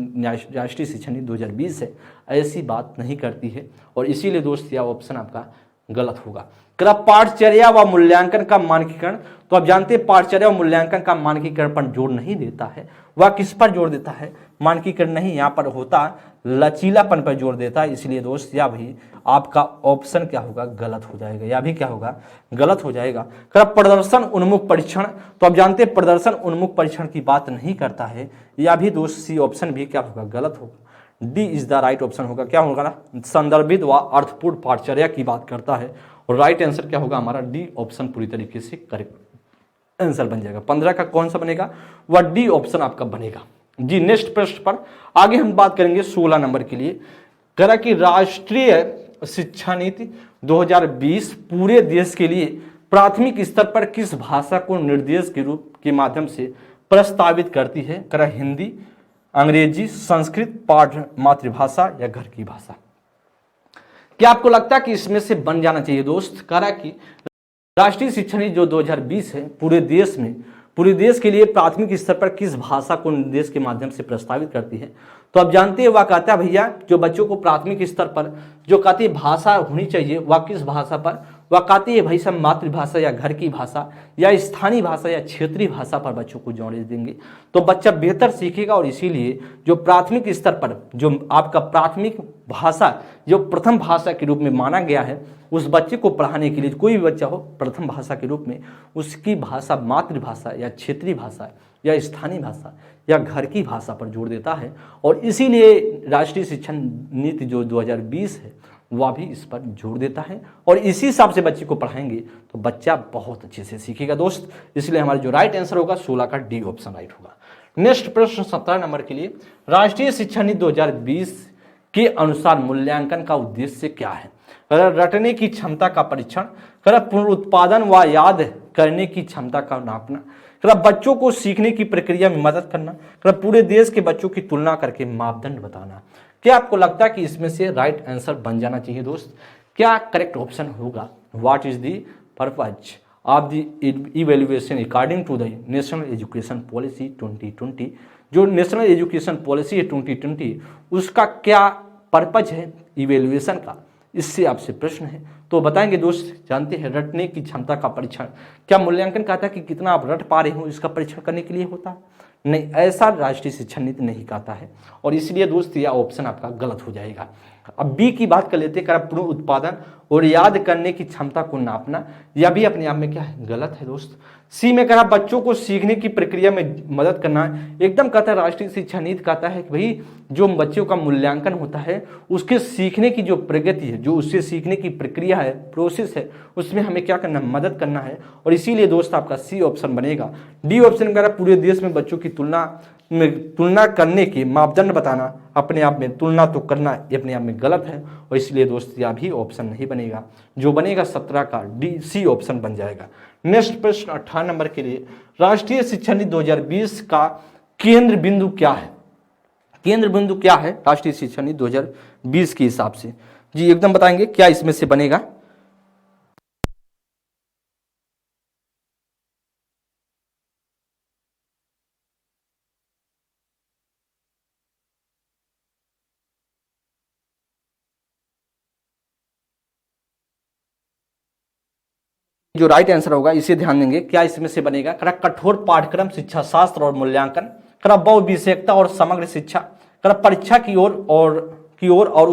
Speaker 1: राष्ट्रीय शिक्षा नीति 2020 है ऐसी बात नहीं करती है। और इसीलिए दोस्त यह ऑप्शन आपका गलत होगा। कह रहा पाठचर्या व मूल्यांकन का मानकीकरण, तो आप जानते हैं पाठचर्या व मूल्यांकन का मानकीकरण पर जोर नहीं देता है, वह किस पर जोर देता है, मानकीकरण नहीं, यहाँ पर होता लचीलापन पर जोर देता है। इसलिए दोस्त या भी आपका ऑप्शन क्या होगा, गलत हो जाएगा, या भी क्या होगा, गलत हो जाएगा। कह रहा प्रदर्शन उन्मुख परीक्षण, तो आप जानते हैं प्रदर्शन उन्मुख परीक्षण की बात नहीं करता है, या भी दोस्त सी ऑप्शन भी क्या होगा, गलत होगा। D is the right option होगा, क्या होगा ना, संदर्भित व अर्थपूर्ण पाठचर्या की बात करता है, और राइट आंसर क्या होगा हमारा, डी ऑप्शन पूरी तरीके से करेक्ट आंसर बन जाएगा। 15 का कौन सा बनेगा, वह डी ऑप्शन आपका बनेगा। जी नेक्स्ट प्रश्न पर आगे हम बात करेंगे 16 नंबर के लिए। कह रहा कि राष्ट्रीय शिक्षा नीति 2020 पूरे देश के लिए प्राथमिक स्तर पर किस भाषा को निर्देश के रूप के माध्यम से प्रस्तावित करती है। कह रहा हिंदी, अंग्रेजी, संस्कृत, पाठ मातृभाषा या घर की भाषा। क्या आपको लगता है कि इसमें से बन जाना चाहिए दोस्त। कह रहा कि राष्ट्रीय शिक्षा नीति जो 2020 है पूरे देश के लिए प्राथमिक स्तर पर किस भाषा को निर्देश के माध्यम से प्रस्तावित करती है। तो आप जानते हैं वह कहता है भैया जो बच्चों को प्राथमिक स्तर पर जो कहती है भाषा होनी चाहिए वह किस भाषा पर, वह कहती है भाई साहब मातृभाषा या घर की भाषा या स्थानीय भाषा या क्षेत्रीय भाषा पर बच्चों को जोड़ देंगे तो बच्चा बेहतर सीखेगा। और इसीलिए जो प्राथमिक स्तर पर जो आपका प्राथमिक भाषा जो प्रथम भाषा के रूप में माना गया है उस बच्चे को पढ़ाने के लिए कोई भी बच्चा हो प्रथम भाषा के रूप में उसकी भाषा मातृभाषा या क्षेत्रीय भाषा या स्थानीय भाषा या घर की भाषा पर जोर देता है। और इसीलिए राष्ट्रीय शिक्षा नीति जो 2020 है वह भी इस पर जोर देता है और इसी हिसाब से बच्चे को पढ़ाएंगे तो बच्चा बहुत अच्छे से सीखेगा दोस्त। इसलिए हमारा जो राइट आंसर होगा 16 का डी ऑप्शन राइट होगा। नेक्स्ट प्रश्न 17 नंबर के लिए, राष्ट्रीय शिक्षा नीति 2020 के अनुसार मूल्यांकन का उद्देश्य क्या है। रटने की क्षमता का परीक्षण, पुनरुत्पादन व याद करने की क्षमता का नापना, बच्चों को सीखने की प्रक्रिया में मदद करना, पूरे देश के बच्चों की तुलना करके मापदंड बताना। क्या आपको लगता है कि इसमें से राइट आंसर बन जाना चाहिए दोस्त। क्या करेक्ट ऑप्शन होगा, what is the purpose of the evaluation according to the national education policy 2020। जो नेशनल एजुकेशन पॉलिसी है 2020 उसका क्या पर्पज है इवैल्यूएशन का, इससे आपसे प्रश्न है तो बताएंगे दोस्त। जानते हैं रटने की क्षमता का परीक्षण, क्या मूल्यांकन कहता है कि कितना आप रट पा रहे हो इसका परीक्षण करने के लिए होता है, नहीं, ऐसा राष्ट्रीय शिक्षा नीति नहीं कहता है और इसलिए दोस्त यह ऑप्शन आपका गलत हो जाएगा। अब बी की बात कर लेते हैं, पुनरुत्पादन और याद करने की क्षमता को नापना, यह भी अपने आप में क्या है, गलत है दोस्त। सी में कहा बच्चों को सीखने की प्रक्रिया में मदद करना, एकदम कहता है राष्ट्रीय शिक्षा नीति कहता है कि भाई जो बच्चों का मूल्यांकन होता है उसके सीखने की जो प्रगति है जो उससे सीखने की प्रक्रिया है प्रोसेस है उसमें हमें क्या करना, मदद करना है और इसीलिए दोस्त आपका सी ऑप्शन बनेगा। डी ऑप्शन कह रहा पूरे देश में बच्चों की तुलना करने के मापदंड बताना, अपने आप में तुलना तो करना ये अपने आप में गलत है और इसलिए दोस्त यह भी ऑप्शन नहीं बनेगा। जो बनेगा 17 का डी सी ऑप्शन बन जाएगा। नेक्स्ट प्रश्न 18 नंबर के लिए, राष्ट्रीय शिक्षा नीति 2020 का केंद्र बिंदु क्या है। केंद्र बिंदु क्या है राष्ट्रीय शिक्षा नीति 2020 के हिसाब से, जी एकदम बताएंगे क्या इसमें से बनेगा। जो राइट आंसर होगा इसे ध्यान देंगे, क्या इसमें से बनेगा। कठोर पाठ्यक्रम, शिक्षा शास्त्र और मूल्यांकन, बहुविषयकता और समग्र शिक्षा, परीक्षा की ओर और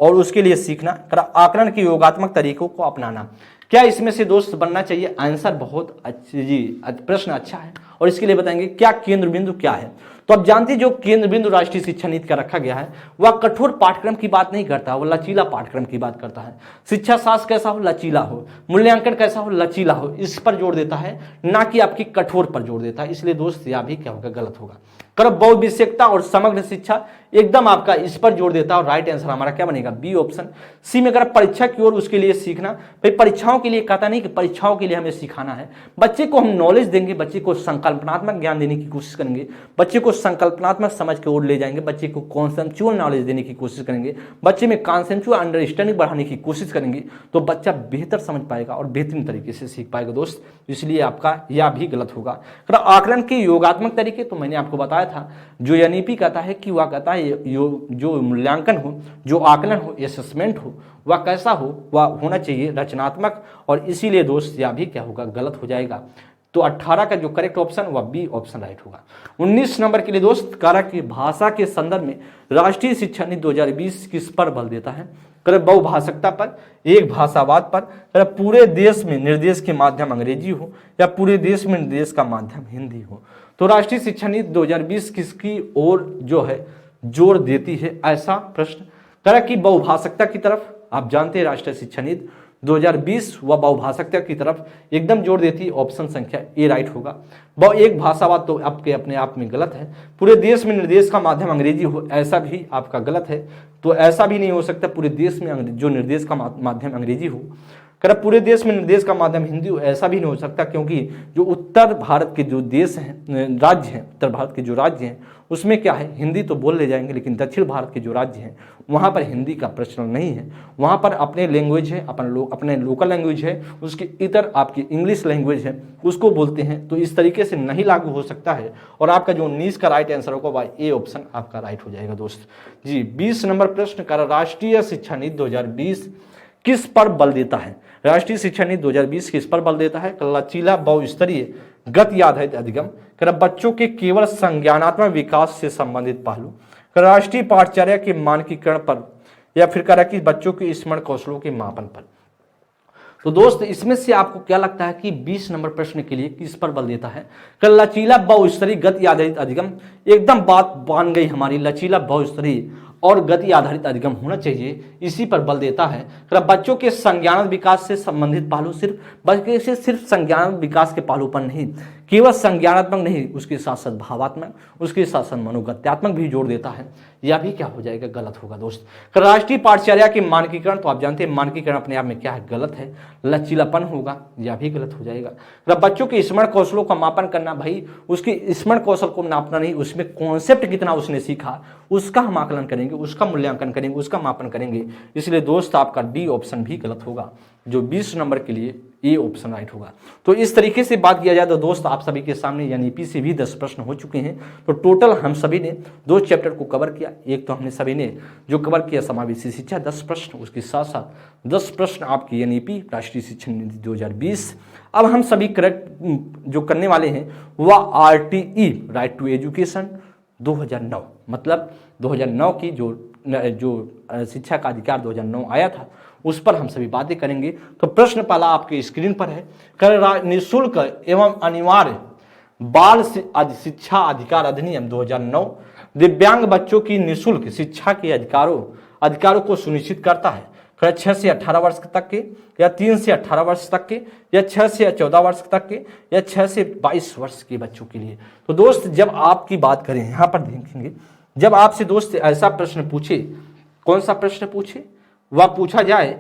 Speaker 1: उसके लिए सीखना, आकलन के योगात्मक तरीकों को अपनाना। क्या इसमें से दोस्त बनना चाहिए। आंसर बहुत अच्छी जी, प्रश्न अच्छा है और इसके लिए बताएंगे क्या केंद्र बिंदु क्या है। तो आप जानते हैं जो केंद्र बिंदु राष्ट्रीय शिक्षा नीति का रखा गया है वह कठोर पाठ्यक्रम की बात नहीं करता, वह लचीला पाठ्यक्रम की बात करता है। शिक्षा शास्त्र कैसा हो, लचीला हो, मूल्यांकन कैसा हो, लचीला हो, इस पर जोर देता है ना कि आपकी कठोर पर जोर देता है। इसलिए दोस्त यह भी क्या होगा, गलत होगा। बहुविषयकता और समग्र शिक्षा एकदम आपका इस पर जोर देता है और राइट आंसर हमारा क्या बनेगा, बी ऑप्शन। सी में अगर परीक्षा की ओर उसके लिए सीखना, भाई परीक्षाओं के लिए कहता नहीं कि परीक्षाओं के लिए हमें सिखाना है, बच्चे को हम नॉलेज देंगे, बच्चे को संकल्पनात्मक ज्ञान देने की कोशिश करेंगे, बच्चे को संकल्पनात्मक समझ की ओर ले जाएंगे, बच्चे को कॉन्सेप्चुअल नॉलेज देने की कोशिश करेंगे, बच्चे में कॉन्सेप्चुअल अंडरस्टैंडिंग बढ़ाने की कोशिश करेंगे, तो बच्चा बेहतर समझ पाएगा और बेहतरीन तरीके से सीख पाएगा दोस्त। इसलिए आपका यह भी गलत होगा। आकलन के योगात्मक तरीके, तो मैंने आपको बताया था, जो एनईपी कहता है कि वह कहता है जो मूल्यांकन हो, जो आकलन हो, असेसमेंट हो, वह कैसा हो, वह होना चाहिए रचनात्मक, और इसीलिए दोस्त यह भी क्या होगा, गलत हो जाएगा। तो 18 का जो करेक्ट ऑप्शन वह बी ऑप्शन राइट होगा। 19 नंबर के लिए दोस्त, कह रहा कि भाषा के संदर्भ में राष्ट्रीय शिक्षा नीति 2020 किस पर बल देता है? करे बहुभाषिकता पर, एक भाषावाद पर, करे पूरे देश में निर्देश के माध्यम अंग्रेजी हो, या पूरे देश में निर्देश का माध्यम हिंदी हो। तो राष्ट्रीय शिक्षा नीति 2020 किसकी ओर जो है जोर देती है? ऐसा प्रश्न करे कि बहुभाषिकता की तरफ। आप जानते हैं राष्ट्रीय शिक्षा नीति 2020 व बहुभाषिकता की तरफ एकदम जोर देती है। ऑप्शन संख्या ए राइट होगा। एक भाषावाद तो आपके अपने आप में गलत है। पूरे देश में निर्देश का माध्यम अंग्रेजी हो, ऐसा भी आपका गलत है। तो ऐसा भी नहीं हो सकता पूरे देश में जो निर्देश का माध्यम अंग्रेजी हो। कर पूरे देश में निर्देश का माध्यम हिंदी हो, ऐसा भी नहीं हो सकता, क्योंकि जो उत्तर भारत के जो देश हैं, राज्य हैं, उत्तर भारत के जो राज्य हैं उसमें क्या है, हिंदी तो बोल ले जाएंगे, लेकिन दक्षिण भारत के जो राज्य हैं वहाँ पर हिंदी का प्रचलन नहीं है। वहाँ पर अपने लैंग्वेज है, अपने लोकल लैंग्वेज है, उसके इतर आपकी इंग्लिश लैंग्वेज है, उसको बोलते हैं। तो इस तरीके से नहीं लागू हो सकता है। और आपका जो 19 का राइट आंसर होगा वह ए ऑप्शन आपका राइट हो जाएगा दोस्त जी। 20 नंबर प्रश्न का राष्ट्रीय शिक्षा नीति 2020 किस पर बल देता है? राष्ट्रीय शिक्षा नीति 2020 किस पर बल देता है? लचीला बहुस्तरीय गति आधारित अधिगम, बच्चों के केवल संज्ञानात्मक विकास से संबंधित पहलू, राष्ट्रीय पाठचर्या के मानकीकरण पर, या फिर कह रहा कि बच्चों के स्मरण कौशलों के मापन पर। तो दोस्त इसमें से आपको क्या लगता है कि 20 नंबर प्रश्न के लिए किस पर बल देता है? लचीला बहुस्तरीय गति आधारित अधिगम, एकदम बात बन गई हमारी। लचीला बहुस्तरीय और गति आधारित अधिगम होना चाहिए, इसी पर बल देता है। बच्चों के संज्ञान विकास से संबंधित पहलू, सिर्फ संज्ञान विकास के पहलू पर नहीं, केवल संज्ञानात्मक नहीं, उसके साथ साथ भावात्मक, उसके साथ साथ मनोगत्यात्मक भी जोड़ देता है। यह भी क्या हो जाएगा, गलत होगा दोस्त। राष्ट्रीय पाठचर्या के मानकीकरण, तो आप जानते हैं मानकीकरण अपने आप में क्या है, गलत है, लचीलापन होगा, यह भी गलत हो जाएगा। बच्चों के स्मरण कौशलों का मापन करना, भाई उसके स्मरण कौशल को नापना नहीं, उसमें कॉन्सेप्ट कितना उसने सीखा उसका हम आकलन करेंगे, उसका मूल्यांकन करेंगे, उसका मापन करेंगे। इसलिए दोस्त आपका डी ऑप्शन भी गलत होगा, जो 20 नंबर के लिए ए ऑप्शन राइट होगा। तो इस तरीके से बात किया जाए तो दोस्त आप सभी के सामने एनईपी से भी 10 प्रश्न हो चुके हैं। तो टोटल हम सभी ने 2 चैप्टर को कवर किया। एक तो हमने सभी ने जो कवर किया समावेशी शिक्षा 10 प्रश्न, उसके साथ साथ 10 प्रश्न आपकी एनईपी राष्ट्रीय शिक्षा नीति 2020। अब हम सभी करेक्ट जो करने वाले हैं वह आरटीई राइट टू एजुकेशन 2009, मतलब 2009 की जो शिक्षा का अधिकार 2009 आया था उस पर हम सभी बातें करेंगे। तो प्रश्न पहला आपके स्क्रीन पर है, निःशुल्क एवं अनिवार्य बाल शिक्षा अधिकार अधिनियम 2009 दिव्यांग बच्चों की निःशुल्क शिक्षा के अधिकारों को सुनिश्चित करता है। 6 से 18 वर्ष तक के, या 3 से 18 वर्ष तक के, या 6 से 14 वर्ष तक के, या 6 से 22 वर्ष के बच्चों के लिए। तो दोस्त जब आपकी बात करें, यहाँ पर देखेंगे, जब आपसे दोस्त ऐसा प्रश्न पूछे, कौन सा प्रश्न पूछे, वह पूछा जाए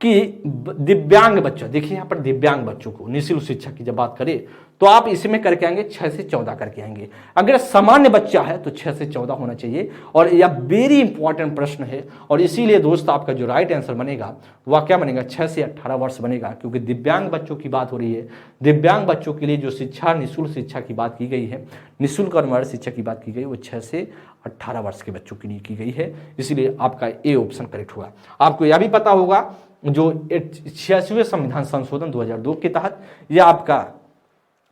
Speaker 1: कि दिव्यांग बच्चा, देखिए यहाँ पर दिव्यांग बच्चों को निःशुल्क शिक्षा की जब बात करें तो आप इसमें करके आएंगे 6 से 14 करके आएंगे। अगर सामान्य बच्चा है तो 6 से 14 होना चाहिए। और यह वेरी इंपॉर्टेंट प्रश्न है, और इसीलिए दोस्त आपका जो राइट आंसर बनेगा वह क्या बनेगा, 6 से 18 वर्ष बनेगा, क्योंकि दिव्यांग बच्चों की बात हो रही है। दिव्यांग बच्चों के लिए जो शिक्षा, निःशुल्क शिक्षा की बात की गई है, निःशुल्क और अनिवार्य शिक्षा की बात की गई, वो 6 से 18 वर्ष के बच्चों के लिए की गई है। इसीलिए आपका ए ऑप्शन करेक्ट होगा। आपको यह भी पता होगा जो 86वें संविधान संशोधन 2002 के तहत यह आपका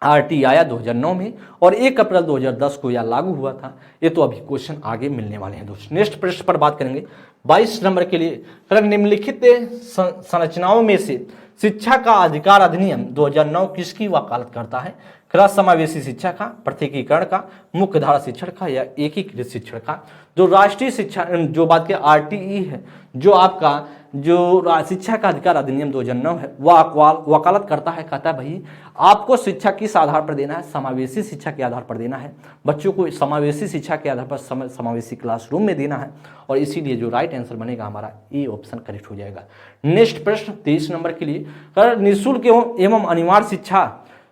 Speaker 1: आरटी आया 2009 में, और 1 अप्रैल 2010 को यह लागू हुआ था। ये तो अभी क्वेश्चन आगे मिलने वाले हैं दोस्तों। नेक्स्ट प्रश्न पर बात करेंगे 22 नंबर के लिए, निम्नलिखित संरचनाओं में से शिक्षा का अधिकार अधिनियम 2009 किसकी वकालत करता है? समावेशी शिक्षा का, प्रत्येकीकरण का, मुख्यधारा शिक्षण का, या एकीकृत शिक्षण का। जो राष्ट्रीय शिक्षा जो बात के आरटीई है, जो आपका जो शिक्षा का अधिकार अधिनियम 2009 है, वह वकालत करता है, कहता है भाई आपको शिक्षा किस आधार पर देना है, समावेशी शिक्षा के आधार पर देना है। बच्चों को समावेशी शिक्षा के आधार पर समावेशी क्लासरूम में देना है, और इसीलिए जो राइट आंसर बनेगा हमारा ए ऑप्शन करेक्ट हो जाएगा। नेक्स्ट प्रश्न 23 नंबर के लिए, निःशुल्क एवं अनिवार्य शिक्षा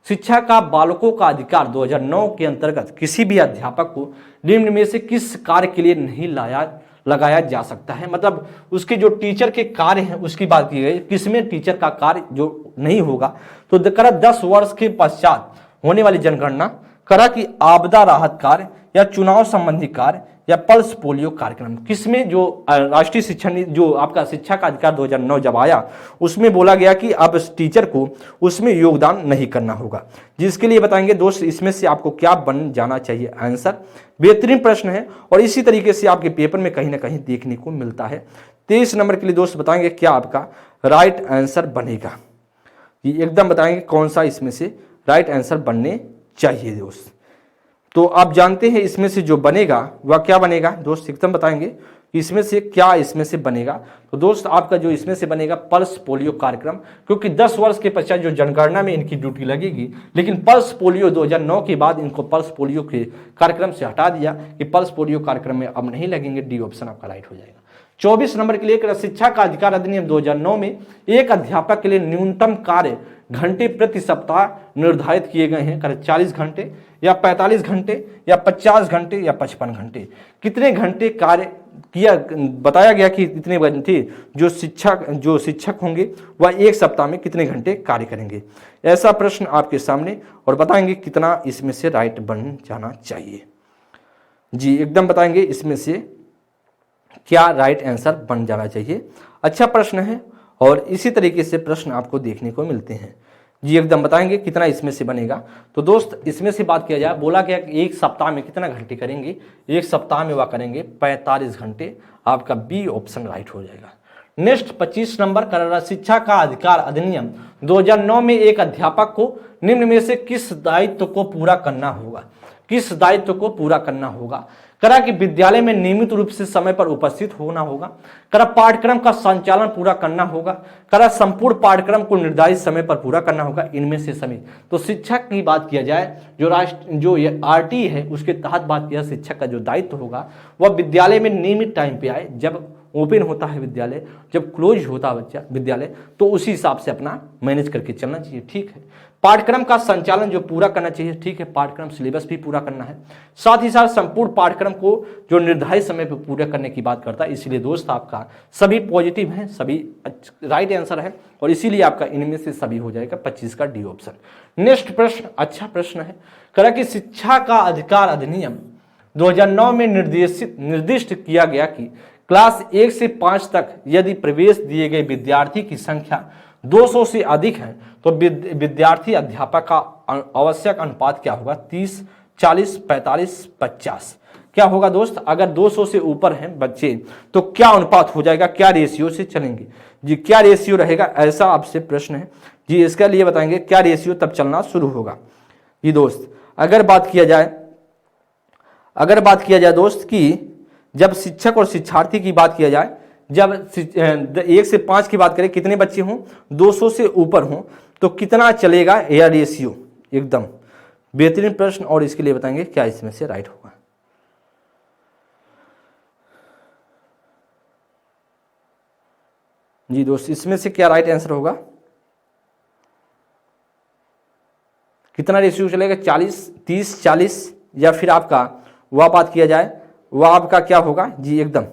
Speaker 1: शिक्षा का बालकों का अधिकार 2009 के अंतर्गत किसी भी अध्यापक को निम्न में से किस कार्य के लिए नहीं लगाया जा सकता है। मतलब उसके जो टीचर के कार्य हैं उसकी बात की गई, किसमें टीचर का कार्य जो नहीं होगा। तो करा 10 वर्ष के पश्चात होने वाली जनगणना, करा कि आपदा राहत कार्य या चुनाव संबंधी कार्य या पल्स पोलियो कार्यक्रम। किसमें जो राष्ट्रीय शिक्षा नीति जो आपका शिक्षा का अधिकार 2009 जब आया उसमें बोला गया कि अब टीचर को उसमें योगदान नहीं करना होगा। जिसके लिए बताएंगे दोस्त इसमें से आपको क्या बन जाना चाहिए आंसर। बेहतरीन प्रश्न है और इसी तरीके से आपके पेपर में कहीं ना कहीं देखने को मिलता है। 23 नंबर के लिए दोस्त बताएंगे क्या आपका राइट आंसर बनेगा। ये एकदम बताएंगे कौन सा इसमें से राइट आंसर बनने चाहिए दोस्त। तो आप जानते हैं इसमें से जो बनेगा वह क्या बनेगा दोस्त, एकदम बताएंगे कि इसमें से क्या इसमें से बनेगा। तो दोस्त आपका जो इसमें से बनेगा पल्स पोलियो कार्यक्रम, क्योंकि 10 वर्ष के पश्चात जो जनगणना में इनकी ड्यूटी लगेगी, लेकिन पल्स पोलियो 2009 के बाद इनको पल्स पोलियो के कार्यक्रम से हटा दिया कि पल्स पोलियो कार्यक्रम में अब नहीं लगेंगे। डी ऑप्शन आपका राइट हो जाएगा। 24 नंबर के लिए शिक्षा का अधिकार अधिनियम 2009 में एक अध्यापक के लिए न्यूनतम कार्य घंटे प्रति सप्ताह निर्धारित किए गए हैं। 40 घंटे या 45 घंटे या 50 घंटे या 55 घंटे। कितने घंटे कार्य किया बताया गया कि इतने घंटे जो शिक्षक होंगे वह एक सप्ताह में कितने घंटे कार्य करेंगे। ऐसा प्रश्न आपके सामने और बताएंगे कितना इसमें से राइट बन जाना चाहिए। जी एकदम बताएंगे इसमें से क्या राइट आंसर बन जाना चाहिए। अच्छा प्रश्न है और इसी तरीके से प्रश्न आपको देखने को मिलते हैं। जी एकदम बताएंगे कितना इसमें से बनेगा। तो दोस्त इसमें से बात किया जाए, बोला गया कि एक सप्ताह में कितना घंटे करेंगे, एक सप्ताह में वह करेंगे 45 घंटे। आपका बी ऑप्शन राइट हो जाएगा। नेक्स्ट 25 नंबर कर शिक्षा का अधिकार अधिनियम 2009 में एक अध्यापक को निम्न में से किस दायित्व को पूरा करना होगा। किस दायित्व को पूरा करना होगा। करा कि विद्यालय में नियमित रूप से समय पर उपस्थित होना होगा। करा पाठ्यक्रम का संचालन पूरा करना होगा। करा संपूर्ण पाठ्यक्रम को निर्धारित समय पर पूरा करना होगा। इनमें से सभी। तो शिक्षक की बात किया जाए जो ये आरटी है उसके तहत बात किया, शिक्षक का जो दायित्व होगा वह विद्यालय में नियमित टाइम पे आए। जब ओपन होता है विद्यालय, जब क्लोज होता है बच्चा विद्यालय, तो उसी हिसाब से अपना मैनेज करके चलना चाहिए। ठीक है। पाठ्यक्रम का संचालन जो पूरा करना चाहिए। ठीक है। पाठ्यक्रम सिलेबस भी पूरा करना है, साथ ही साथ संपूर्ण पाठ्यक्रम को जो निर्धारित समय पर पूरा करने की बात करता है। इसलिए दोस्त आपका सभी पॉजिटिव हैं, सभी राइट आंसर है और इसीलिए आपका इनमें से सभी हो जाएगा 25 का डी ऑप्शन। नेक्स्ट प्रश्न अच्छा प्रश्न है। करा कि शिक्षा का अधिकार अधिनियम 2009 में निर्दिष्ट किया गया कि क्लास 1 से 5 तक यदि प्रवेश दिए गए विद्यार्थी की संख्या 200 से अधिक है तो विद्यार्थी अध्यापक का आवश्यक अनुपात क्या होगा। 30, 40, 45, 50 क्या होगा दोस्त। अगर 200 से ऊपर हैं बच्चे तो क्या अनुपात हो जाएगा, क्या रेशियो से चलेंगे। जी क्या रेशियो रहेगा, ऐसा आपसे प्रश्न है। जी इसके लिए बताएंगे क्या रेशियो तब चलना शुरू होगा। जी दोस्त अगर बात किया जाए दोस्त कि जब शिक्षक और शिक्षार्थी की बात किया जाए, जब 1 से 5 की बात करें, कितने बच्चे हों, 200 से ऊपर हों तो कितना चलेगा यह रेशियो। एकदम बेहतरीन प्रश्न और इसके लिए बताएंगे क्या इसमें से राइट होगा। जी दोस्त इसमें से क्या राइट आंसर होगा, कितना रेशियो चलेगा, 40, 30, 40 या फिर आपका वह बात किया जाए वह आपका क्या होगा। जी एकदम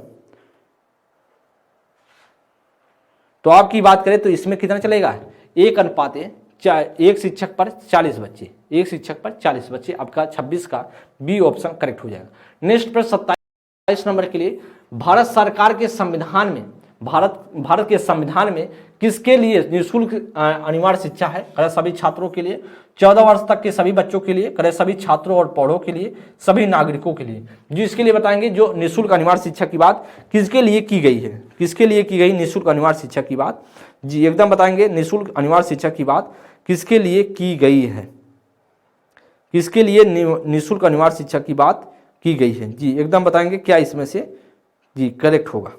Speaker 1: तो आपकी बात करें तो इसमें कितना चलेगा, 1 अनुपात 1 शिक्षक पर 40 बच्चे, 1 शिक्षक पर 40 बच्चे। आपका 26 का बी ऑप्शन करेक्ट हो जाएगा। नेक्स्ट प्रश्न 27 नंबर के लिए भारत सरकार के संविधान में भारत के संविधान में किसके लिए निःशुल्क अनिवार्य शिक्षा है। करे सभी छात्रों के लिए, 14 वर्ष तक के सभी बच्चों के लिए, करे सभी छात्रों और पौधों के लिए, सभी नागरिकों के लिए। जो इसके लिए बताएंगे जो निःशुल्क अनिवार्य शिक्षा की बात किसके लिए की गई है, किसके लिए की गई निःशुल्क अनिवार्य शिक्षा की बात। जी एकदम बताएंगे निःशुल्क अनिवार्य शिक्षा की बात किसके लिए की गई है, किसके लिए निःशुल्क अनिवार्य शिक्षा की बात की गई है। जी एकदम बताएंगे क्या इसमें से जी करेक्ट होगा।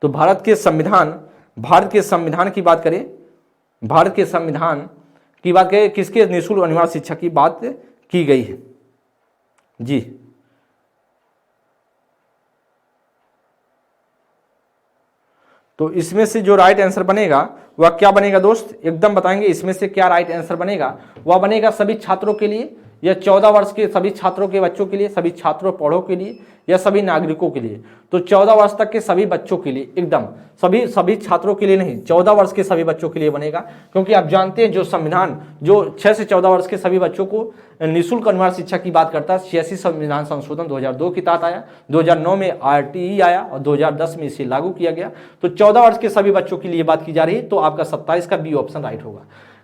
Speaker 1: तो भारत के संविधान की बात करें, भारत के संविधान की बात करें किसके निःशुल्क अनिवार्य शिक्षा की बात की गई है। जी तो इसमें से जो राइट आंसर बनेगा वह क्या बनेगा दोस्त, एकदम बताएंगे इसमें से क्या राइट आंसर बनेगा। वह बनेगा सभी छात्रों के लिए, या 14 वर्ष के सभी छात्रों के बच्चों के लिए, सभी छात्रों पढ़ो के लिए, या सभी नागरिकों के लिए। तो 14 वर्ष तक के सभी बच्चों के लिए, एकदम सभी छात्रों के लिए नहीं, 14 वर्ष के सभी बच्चों के लिए बनेगा। क्योंकि आप जानते हैं जो संविधान जो 6 से 14 वर्ष के सभी बच्चों को निःशुल्क अनिवार्य शिक्षा की बात करता है, 86 संविधान संशोधन 2002 के तहत आया, 2009 में RTE आया और 2010 में इसे लागू किया गया। तो 14 वर्ष के सभी बच्चों के लिए बात की जा रही है, तो आपका 27 का बी ऑप्शन राइट होगा।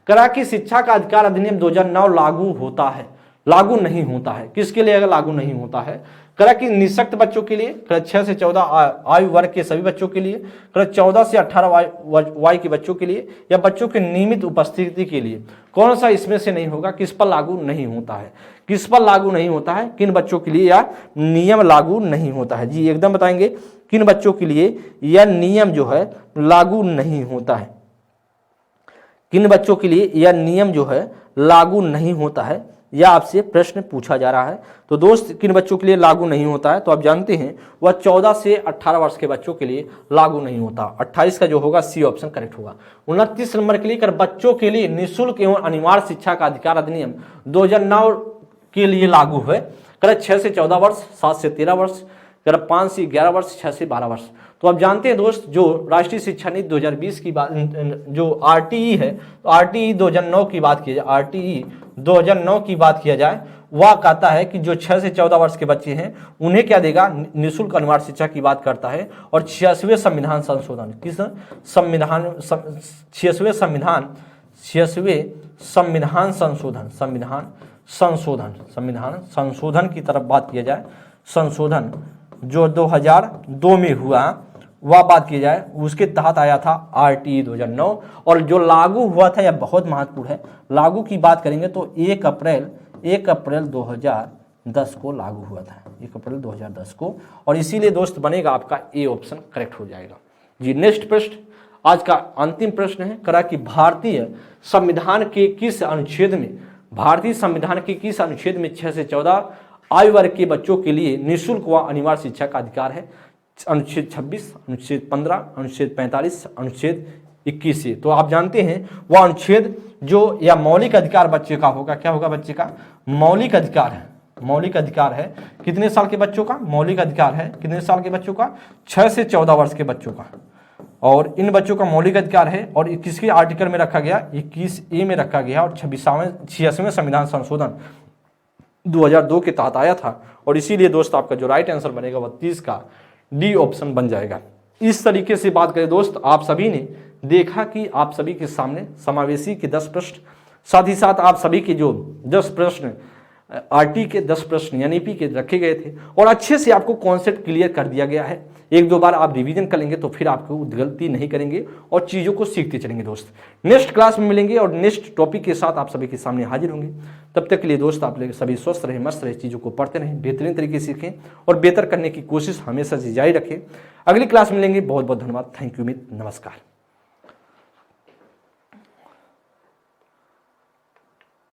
Speaker 1: करा कि शिक्षा का अधिकार अधिनियम 2009 लागू होता है, लागू नहीं होता है, किसके लिए अगर लागू नहीं होता है, करा कि निःशक्त बच्चों के लिए, करा 6 से 14 आयु वर्ग के सभी बच्चों के लिए, करा 14 से 18 वाय के बच्चों के लिए, या बच्चों की नियमित उपस्थिति के लिए। कौन सा इसमें से नहीं होगा, किस पर लागू नहीं होता है, किस पर लागू नहीं होता है, किन बच्चों के लिए या नियम लागू नहीं होता है। जी एकदम बताएंगे किन बच्चों के लिए यह नियम जो है लागू नहीं होता है, किन बच्चों के लिए यह नियम जो है लागू नहीं होता है, यह आपसे प्रश्न पूछा जा रहा है। तो दोस्त किन बच्चों के लिए लागू नहीं होता है, तो आप जानते हैं वह 14 से 18 वर्ष के बच्चों के लिए लागू नहीं होता। 28 का जो होगा सी ऑप्शन करेक्ट होगा। 29 नंबर के लिए कर बच्चों के लिए निःशुल्क एवं अनिवार्य शिक्षा का अधिकार अधिनियम 2009 के लिए लागू है। कर 6 से 14 वर्ष, 7 से 13 वर्ष, कर 5 से 11 वर्ष, 6 से 12 वर्ष। तो आप जानते हैं दोस्त जो राष्ट्रीय शिक्षा नीति 2020 की बात, जो RTE है, तो RTE 2009 की बात की जाए, RTE 2009 की बात किया जाए, वह कहता है कि जो 6 से 14 वर्ष के बच्चे हैं उन्हें क्या देगा, निःशुल्क अनिवार्य शिक्षा की बात करता है। और 86वें संविधान संशोधन, किस संविधान, 86वें संविधान संशोधन की तरफ बात किया जाए, संशोधन जो 2002 में हुआ वह बात की जाए, उसके तहत आया था RTE 2009। और जो लागू हुआ था यह बहुत महत्वपूर्ण है, लागू की बात करेंगे तो 1 अप्रैल 2010 को लागू हुआ था, 1 अप्रैल 2010 को। और इसीलिए दोस्त बनेगा आपका ए ऑप्शन करेक्ट हो जाएगा। जी नेक्स्ट प्रश्न, आज का अंतिम प्रश्न है, करा कि भारतीय संविधान के किस अनुच्छेद में 6 से 14 आयु वर्ग के बच्चों के लिए निःशुल्क व अनिवार्य शिक्षा का अधिकार है। अनुच्छेद 26, अनुच्छेद 15, अनुच्छेद 45, अनुच्छेद 21 से। तो आप जानते हैं वह अनुच्छेद जो या मौलिक अधिकार बच्चे का होगा, क्या होगा बच्चे का, मौलिक अधिकार है, मौलिक अधिकार है। कितने साल के बच्चों का मौलिक अधिकार है, कितने साल के बच्चों का, 6 से 14 वर्ष के बच्चों का। और इन बच्चों का मौलिक अधिकार है, और किसके आर्टिकल में रखा गया, 21A में रखा गया। और 86वें संविधान संशोधन 2002 के तहत आया था। और इसीलिए दोस्त आपका जो राइट आंसर बनेगा वह 30 का डी ऑप्शन बन जाएगा। इस तरीके से बात करें दोस्त, आप सभी ने देखा कि आप सभी के सामने समावेशी के 10 प्रश्न, साथ ही साथ आप सभी के जो 10 प्रश्न RT के 10 प्रश्न NEP के रखे गए थे, और अच्छे से आपको कॉन्सेप्ट क्लियर कर दिया गया है। 1-2 बार आप रिवीजन कर लेंगे तो फिर आपको गलती नहीं करेंगे और चीज़ों को सीखते चलेंगे दोस्त। नेक्स्ट क्लास में मिलेंगे और नेक्स्ट टॉपिक के साथ आप सभी के सामने हाजिर होंगे। तब तक के लिए दोस्त आप लोग सभी स्वस्थ रहे, मस्त रहे, चीज़ों को पढ़ते रहें, बेहतरीन तरीके से सीखें और बेहतर करने की कोशिश हमेशा से जारी रखें। अगली क्लास में मिलेंगे। बहुत बहुत धन्यवाद। थैंक यू मित्र, नमस्कार।